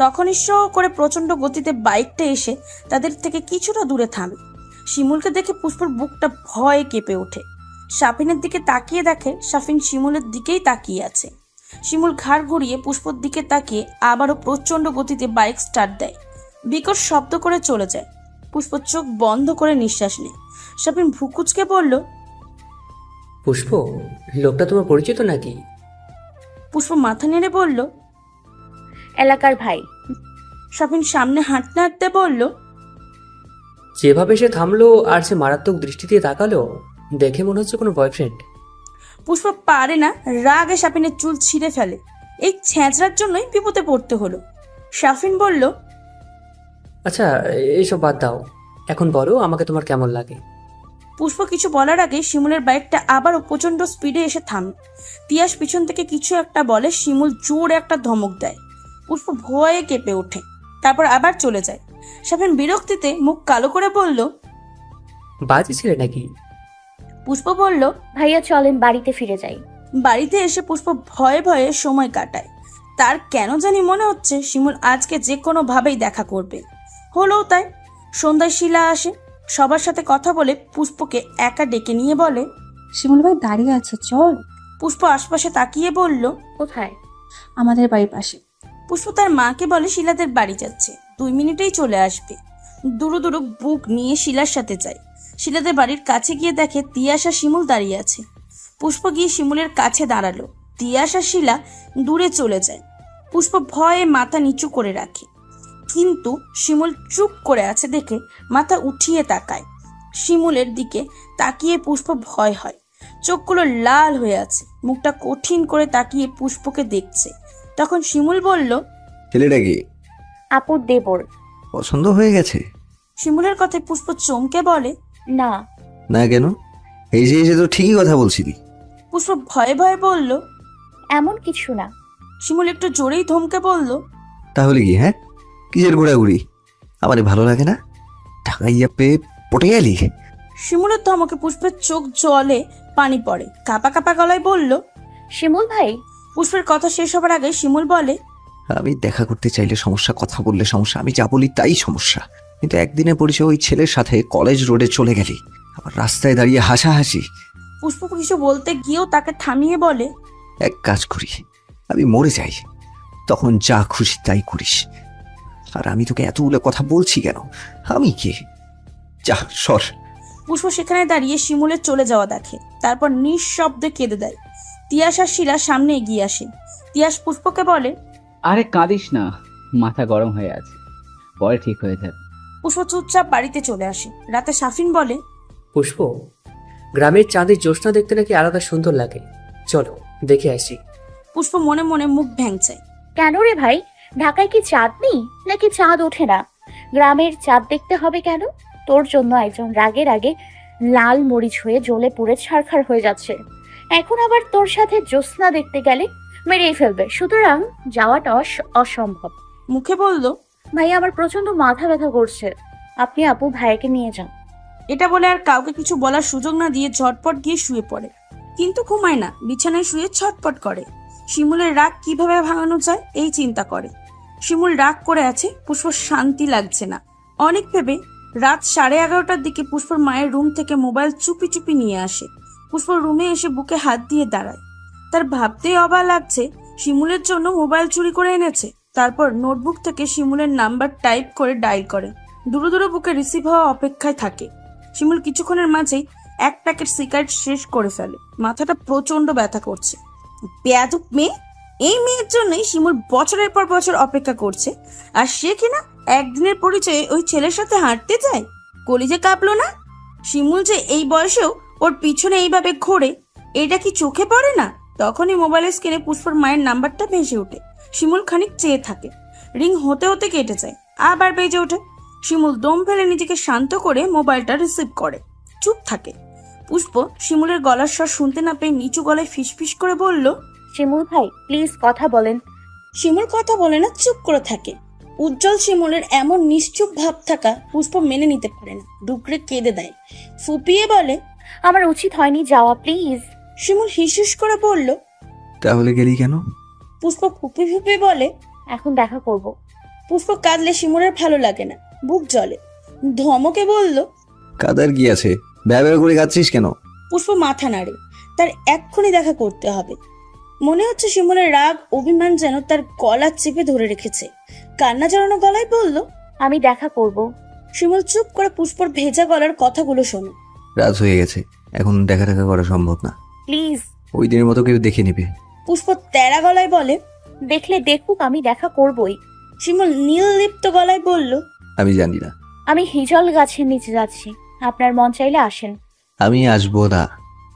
তখনই শো করে প্রচন্ড গতিতে বাইকটা এসে তাদের থেকে কিছুটা দূরে থামে। শিমুলকে দেখে পুষ্পর বুকটা ভয়ে কেঁপে ওঠে। সাফিনের দিকে তাকিয়ে দেখে সাফিন শিমুলের দিকেই তাকিয়ে আছে। শিমুল ঘাড় ঘুরিয়ে পুষ্পর দিকে তাকিয়ে আবারও প্রচন্ড গতিতে বাইক স্টার্ট দেয়। বিকট শব্দ করে চলে যায়। পুষ্প চোখ বন্ধ করে নিঃশ্বাস নেয়। সাফিন ভুকুচকে বলল, পুষ্প, লোকটা তোমার পরিচিত নাকি? পুষ্প মাথা নেড়ে বলল, এলাকার ভাই। সাফিন সামনে হাঁটতে হাঁটতে বলল, যেভাবে সে থামলো আর সে মারাত্মক দৃষ্টি দিয়ে তাকালো, দেখে মনে হচ্ছে কোনো বয়ফ্রেন্ড। পুষ্প পারে না, রাগে সাফিনের চুল ছিঁড়ে ফেলে। এই ছেঁচড়ার জন্যই বিপদে পড়তে হলো। সাফিন বলল, আচ্ছা, এইসব বাদ দাও, এখন বলো আমাকে তোমার কেমন লাগে। পুষ্প কিছু বলার আগে শিমুলের বাইকটা আবারও প্রচন্ড স্পিডে এসে থামে। তিয়াস পিছন থেকে কিছু একটা বলে, শিমুল জোরে একটা ধমক দেয়। পুষ্প ভয়ে কেঁপে ওঠে, তারপর আবার চলে যায়। সাফিন বিরক্তিতে মুখ কালো করে বলল, বাজে ছিলে নাকি? পুষ্প বলল, ভাইয়া চলেন বাড়িতে ফিরে যাই। বাড়িতে এসে পুষ্প ভয়ে ভয়ে সময় কাটায়। তার কেন জানি মনে হচ্ছে শিমুল আজকে যে কোনো ভাবেই দেখা করবে। হলো তাই। সন্ধ্যায় শিলা আসে। সবার সাথে কথা বলে পুষ্পকে একা ডেকে নিয়ে বলে, শিমুল ভাই দাঁড়িয়ে আছে, চল। পুষ্প আশপাশে তাকিয়ে বলল, কোথায়? আমাদের বাড়ির পাশে। পুষ্প তার মাকে বলে শিলাদের বাড়ি যাচ্ছে, 2 মিনিটেই চলে আসবে। দুরু দুরু বুক নিয়ে শিলার সাথে যায়। শিলাদের বাড়ির কাছে গিয়ে দেখে তিয়াস আর শিমুল দাঁড়িয়ে আছে। পুষ্প গিয়ে শিমুলের কাছে দাঁড়ালো। তিয়াস আর শিলা দূরে চলে যায়। পুষ্প ভয়ে মাথা নিচু করে রাখে, কিন্তু শিমুল চুপ করে আছে দেখে মাথা উঠিয়ে তাকায়। শিমুলের দিকে তাকিয়ে পুষ্প ভয় হয়। চোখগুলো লাল হয়ে আছে, মুখটা কঠিন করে তাকিয়ে পুষ্পকে দেখছে। তখন শিমুল বলল, ছেলেটা কি? আপুর দেবর। পছন্দ হয়ে গেছে? শিমুলের কথায় পুষ্প চমকে বলে, না। না কেন? এই যে তো ঠিকই কথা বলছিলি। পুষ্প ভয়ে ভয়ে বলল, এমন কিছু না। শিমুল একটু জোরেই ধমকে বলল, তাহলে কি? হ্যাঁ, কিসের ঘোরাঘুরি? আমারে ভালো লাগে না? টাকা ইয়া পেয়ে পটে গেলি? শিমুলের ধমকে পুষ্পের চোখ জলে পানি পড়ে, কাপা কাপা গলায় বলল, শিমুল ভাই। পুষ্পের কথা শেষ হবার আগে শিমুল বলে, আমি দেখা করতে চাইলে সমস্যা, কথা বললে সমস্যা, আমি যা বলি তাই সমস্যা। কিন্তু একদিনের পরিচয় ওই ছেলের সাথে কলেজ রোডে চলে গেলি, আবার রাস্তায় দাঁড়িয়ে হাসাহাসি। পুষ্প কিছু বলতে গিয়েও তাকে থামিয়ে বলে, এক কাজ করি, আমি মরে যাই, তখন যা খুশি তাই করিস। আর আমি তোকে এতগুলো কথা বলছি কেন? আমি কে? যা সর। পুষ্প সেখানে দাঁড়িয়ে শিমুলের চলে যাওয়া দেখে, তারপর নিঃশব্দে কেঁদে দেয়। তিয়াস আর শিলা সামনে এগিয়ে আসে। তিয়াস পুষ্পকে বলে, আরে কাঁদিস না, মাথা গরম হয়ে আছে, পরে ঠিক হয়ে যাবে। পুষ্প চুপচাপ বাড়িতে চলে আসে। রাতে সাফিন বলে, পুষ্প, গ্রামের চাঁদের জ্যোৎস্না দেখতে নাকি আলাদা সুন্দর লাগে, চলো দেখে আসি। পুষ্প মনে মনে মুখ ভ্যাংচায়। কেন রে ভাই, ঢাকায় কি চাঁদ নেই নাকি চাঁদ ওঠে না? গ্রামের চাঁদ দেখতে হবে কেন? তোর জন্য একজন রাগে রাগে লাল মরিচ হয়ে জ্বলে পুড়ে ছারখার হয়ে যাচ্ছে, এখন আবার তোর সাথে জ্যোৎস্না দেখতে গেলে মেরেই ফেলবে, সুতরাং যাওয়াটা অসম্ভব। মুখে বলল, ভাই আমার প্রচন্ড মাথা ব্যথা করছে, আপনি আপু ভাইকে নিয়ে যান। এটা বলে আর কাউকে কিছু বলার সুযোগ না দিয়ে ঝটপট গিয়ে শুয়ে পড়ে, কিন্তু ঘুমায় না, বিছানায় শুয়ে ছটপট করে। শিমুলের রাগ কিভাবে ভাঙানো যায় এই চিন্তা করে। শিমুল রাগ করে আছে, পুষ্প শান্তি লাগছে না। অনেক ভেবে রাত 11:30টার দিকে পুষ্পর মায়ের রুম থেকে মোবাইল চুপি চুপি নিয়ে আসে। পুষ্প রুমে এসে বুকে হাত দিয়ে দাঁড়ায়। তার ভাবতেই অবাক লাগছে, শিমুলের জন্য মোবাইল চুরি করে এনেছে। তারপর নোটবুক থেকে শিমুলের নাম্বার টাইপ করে ডায়াল করে। দূরে দূরে বুকে রিসিভ হওয়া অপেক্ষায় থাকে। শিমুল কিছুক্ষণের মাঝেই এক প্যাকেট সিগারেট শেষ করে ফেলে। মাথাটা প্রচন্ড ব্যথা করছে। বেয়াদব মেয়ে, এই মেয়ের জন্যই শিমুল বছরের পর বছর অপেক্ষা করছে, আর সে কিনা একদিনের পরিচয়ে ওই ছেলের সাথে হাঁটতে যায়। কলিজে কাঁপলো না? শিমুল যে এই বয়সেও ওর পিছনে এইভাবে ঘোরে, এটা কি চোখে পড়ে না? তখনই মোবাইলের স্ক্রিনে পুষ্পর মায়ের নাম্বারটা ভেসে ওঠে। শিমুল খানিক চেয়ে থাকে, রিং হতে হতে কেটে যায়, আবার বেজে ওঠে। শিমুল দম ফেলে নিজেকে শান্ত করে মোবাইলটা রিসিভ করে, চুপ থাকে। পুষ্প শিমুলের গলার স্বর শুনতে না পেয়ে নিচু গলায় ফিসফিস করে বলল, শিমুল ভাই প্লিজ কথা বলেন। শিমুল কথা বলে না, চুপ করে থাকে। উজ্জ্বল শিমুলের এমন নিশ্চুপ ভাব থাকা পুষ্প মেনে নিতে পারে না, ডুকরে কেঁদে দেয়। ফুপিয়ে বলে, আমার উচিত হয়নি যাওয়া, প্লিজ। শিমুল হিসুস করে বলল, তাহলে গেলি কেন? পুষ্প ফুপি ফুপি বলে, এখন দেখা করব। পুষ্প কাঁদলে শিমুলের ভালো লাগে না, বুক জ্বলে। ধমকে বলল, কাদার কি আছে, ব্যবহার করে কাঁদছিস কেন? পুষ্প মাথা নাড়ে, তার এক্ষুনি দেখা করতে হবে। মনে হচ্ছে শিমুলের রাগ অভিমান যেন তার গলা চেপে ধরে রেখেছে। কান্না জড়ানো গলায় বলল, আমি দেখা করব। শিমুল চুপ করে পুষ্পর ভেজা গলার কথাগুলো শোনে। রাত হয়ে গেছে, এখন দেখা করা সম্ভব না, প্লিজ। ওই দিনের মতো কেউ দেখে নেবে। পুষ্প তেরা গলায় বলে, দেখলে দেখুক, আমি দেখা করবই। শিমুল নীললিপ্ত গলায় বলল, আমি জানি না। আমি হিজল গাছের নিচে যাচ্ছি, আপনার মন চাইলে আসেন। আমি আসবো না।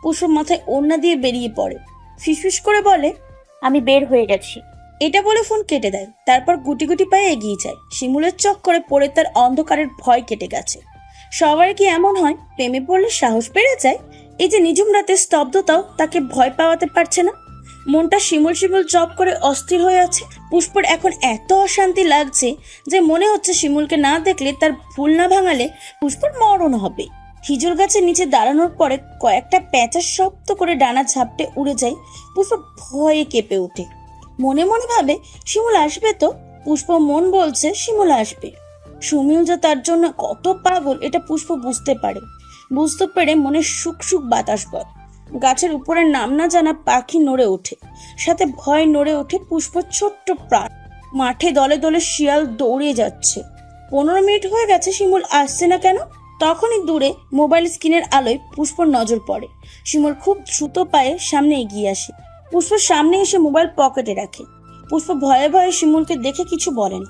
পুষ্প মাথায় ওড়না দিয়ে বেরিয়ে পড়ে, ফিসফিস করে বলে, আমি বের হয়ে গেছি। এটা বলে ফোন কেটে দেয়। তারপর গুটি গুটি পায়ে এগিয়ে যায়। শিমুলের চক্করে পড়ে তার অন্ধকারের ভয় কেটে গেছে। সবার কি এমন হয়, প্রেমে পড়লে সাহস বেড়ে যায়? এই যে নিঝুম রাতের স্তব্ধতাও তাকে ভয় পাওয়াতে পারছে না। মনটা শিমুল শিমুল জপ করে অস্থির হয়ে আছে। পুষ্পর এখন এত অশান্তি লাগছে যে মনে হচ্ছে শিমুলকে না দেখলে, তার ভুল না ভাঙালে পুষ্পর মরণ হবে। হিজল গাছের নিচে দাঁড়ানোর পরে কয়েকটা প্যাঁচা শক্ত করে ডানা ঝাপটে উড়ে যায়। পুষ্প ভয়ে কেঁপে ওঠে, মনে মনে ভাবে শিমুল আসবে তো। পুষ্প মন বলছে শিমুল আসবে। সুমিল যে তার জন্য কত পাগল এটা পুষ্প বুঝতে পারে। বুঝতে পেরে মনে সুখ সুখ বাতাস বয়। গাছের উপরে নাম না জানা পাখি নড়ে ওঠে, সাথে ভয় নড়ে ওঠে পুষ্প ছোট্ট প্রাণ। মাঠে দলে দলে শিয়াল দৌড়ে যাচ্ছে। 15 মিনিট হয়ে গেছে, শিমুল আসছে না কেন? তখনই দূরে মোবাইল স্ক্রিনের আলোয় পুষ্পর নজর পড়ে। শিমুল খুব দ্রুত পায়ে সামনে এগিয়ে আসে। পুষ্প সামনে এসে মোবাইল পকেটে রাখে। পুষ্প ভয়ে ভয়ে শিমুলকে দেখে কিছু বলে না।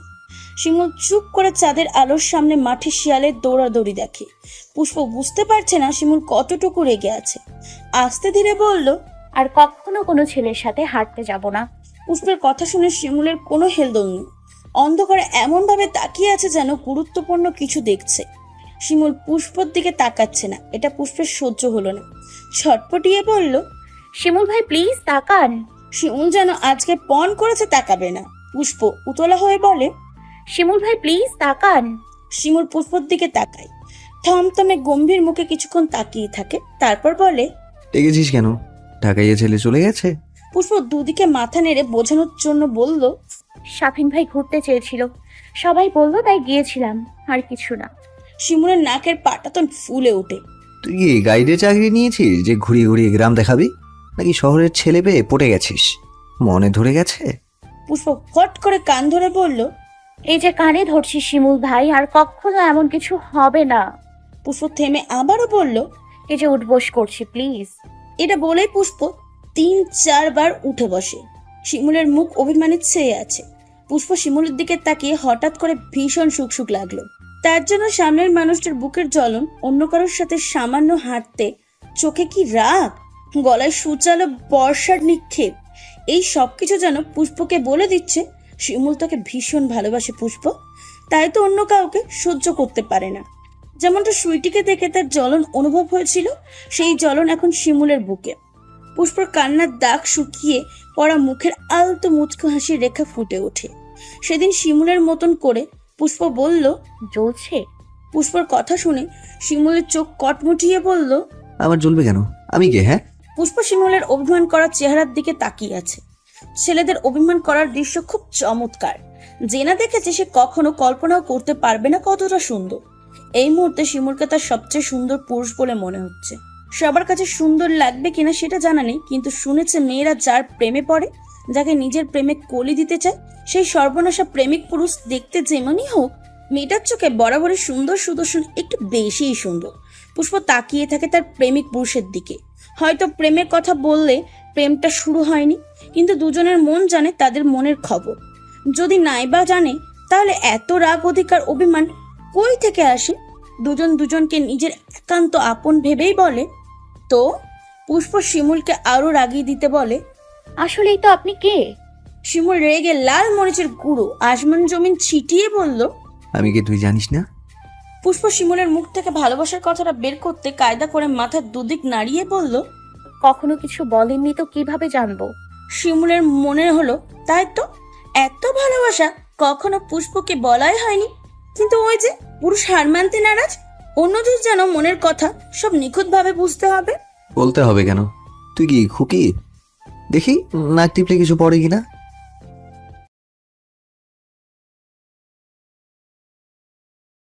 শিমুল চুপ করে চাঁদের আলোর সামনে মাঠে শিয়ালের দৌড়াদৌড়ি দেখে। পুষ্প বুঝতে পারছে না শিমুল কতটুকু রেগে আছে। আস্তে ধীরে বলল, আর কখনো কোনো ছেলের সাথে হাঁটতে যাব না। পুষ্পের কথা শুনে শিমুলের কোনো হেলদোল নেই। অন্ধকারে এমন ভাবে তাকিয়ে আছে যেন গুরুত্বপূর্ণ কিছু দেখছে। শিমুল পুষ্পর দিকে তাকাচ্ছে না, এটা পুষ্পের সহ্য হলো না। ছটপটিয়ে বলল, শিমুল ভাই প্লিজ তাকান। শিমুল যেন আজকে পণ করেছে তাকাবে না। পুষ্প উতলা হয়ে বলে, শিমুল ভাই প্লিজ তাকান। শিমুল পুষ্পর দিকে তাকায়। থমথমে গম্ভীর মুখে কিছুক্ষণ তাকিয়ে থাকে, তারপর বলে, ডেকেছিস কেন? ঢাকাইয়া ছেলে চলে গেছে? পুষ্প দুদিকে মাথা নেড়ে বোঝানোর জন্য বলল, শাফিন ভাই ঘুরতে চেয়েছিল, সবাই বললো তাই গিয়েছিলাম, আর কিছু না। শিমুলের নাকের পাটাতন ফুলে ওঠে। তুই কি গাইডে চাকরি নিয়েছিস যে ঘুরিয়ে ঘুরিয়ে গ্রাম দেখাবি, নাকি শহরের ছেলে পেয়ে পটে গেছিস? মনে ধরে গেছে? পুষ্প ফট করে কান ধরে বলল, এই যে কানে ধরছি শিমুল ভাই, আর কখনো এমন কিছু হবে না। পুষ্প থেমে আবারও বলল, এই যে উঠবোস করছি প্লিজ। এটা বলেই পুষ্প ৩-৪ বার উঠে বসে। শিমুলের মুখ অভিমানে ছেয়ে আছে। পুষ্প শিমুলের দিকে তাকিয়ে হঠাৎ করে ভীষণ সুখ লাগলো। তার জন্য সামনের মানুষটার বুকের জ্বলন, অন্য কারোর সাথে সামান্য হাঁটতে, চোখে কি রাগ, গলায় সুচালো বর্ষার নিক্ষেপ, এই সবকিছু যেন পুষ্পকে বলে দিচ্ছে শিমুল তাকে ভীষণ ভালোবাসে পুষ্প, তাই তো অন্য কাউকে সহ্য করতে পারে না। যেমনটা সুইটিকে দেখে তার জ্বলন অনুভব হয়েছিল, সেই জ্বলন এখন শিমুলের বুকে। পুষ্পর কান্নার দাগ শুকিয়ে পড়া মুখের আলতো মুচকো হাসির রেখা ফুটে ওঠে। সেদিন শিমুলের মতন করে পুষ্প বলল, জ্বলছে। পুষ্পর কথা শুনে শিমুলের চোখ কটমুটিয়ে বলল, আমার জ্বলবে কেন? আমি কে? হ্যাঁ। পুষ্প শিমুলের অভিমান করার চেহারার দিকে তাকিয়ে আছে। ছেলেদের অভিমান করার দৃশ্য খুব চমৎকার। জেনা দেখেছে সে কখনো কল্পনাও করতে পারবে না কতটা সুন্দর। এই মুহূর্তে শিমুলকে তার সবচেয়ে সুন্দর পুরুষ বলে মনে হচ্ছে। সবার কাছে সুন্দর লাগবে কিনা সেটা জানা নেই, কিন্তু শুনেছে মেয়েরা যার প্রেমে পড়ে, যাকে নিজের প্রেমে কলি দিতে চায়, সেই সর্বনাশা প্রেমিক পুরুষ দেখতে যেমনই হোক, মেয়েটার চোখে বরাবরই সুন্দর সুদর্শন একটু বেশিই সুন্দর। পুষ্প তাকিয়ে থাকে তার প্রেমিক পুরুষের দিকে। হয়তো প্রেমের কথা বললে প্রেমটা শুরু হয়নি, কিন্তু দুজনের মন জানে তাদের মনের খবর। যদি নাইবা জানে, তাহলে এত রাগ, অধিকার, অভিমান কই থেকে আসে? দুজন দুজনকে নিজের একান্ত আপন ভেবেই বলে। তো পুষ্প শিমুলকে আরো রাগিয়ে দিতে বলে, আসলেই তো আপনি কে? শিমুল রেগে লাল মরিচের গুঁড়ো আসমান জমিন ছিটিয়ে বলল, আমি কে তুই জানিস না? পুষ্প শিমুলের মুখ থেকে ভালোবাসার কথাটা বের করতে কায়দা করে মাথার দুদিক নাড়িয়ে বলল, কখনো কিছু বলেননি তো কিভাবে জানবো? শিমুলের মনে হলো তাই তো, এত ভালোবাসা কখনো পুষ্পকে বলাই হয়নি। কিন্তু ওই যে পুরুষ হার মানতে নারাজ, অন্যদের যেন মনের কথা সব নিখুঁত ভাবে বুঝতে হবে। বলতে হবে কেন? তুই কি খুকি? দেখি নাক টিপলে কিছু পড়ে কিনা।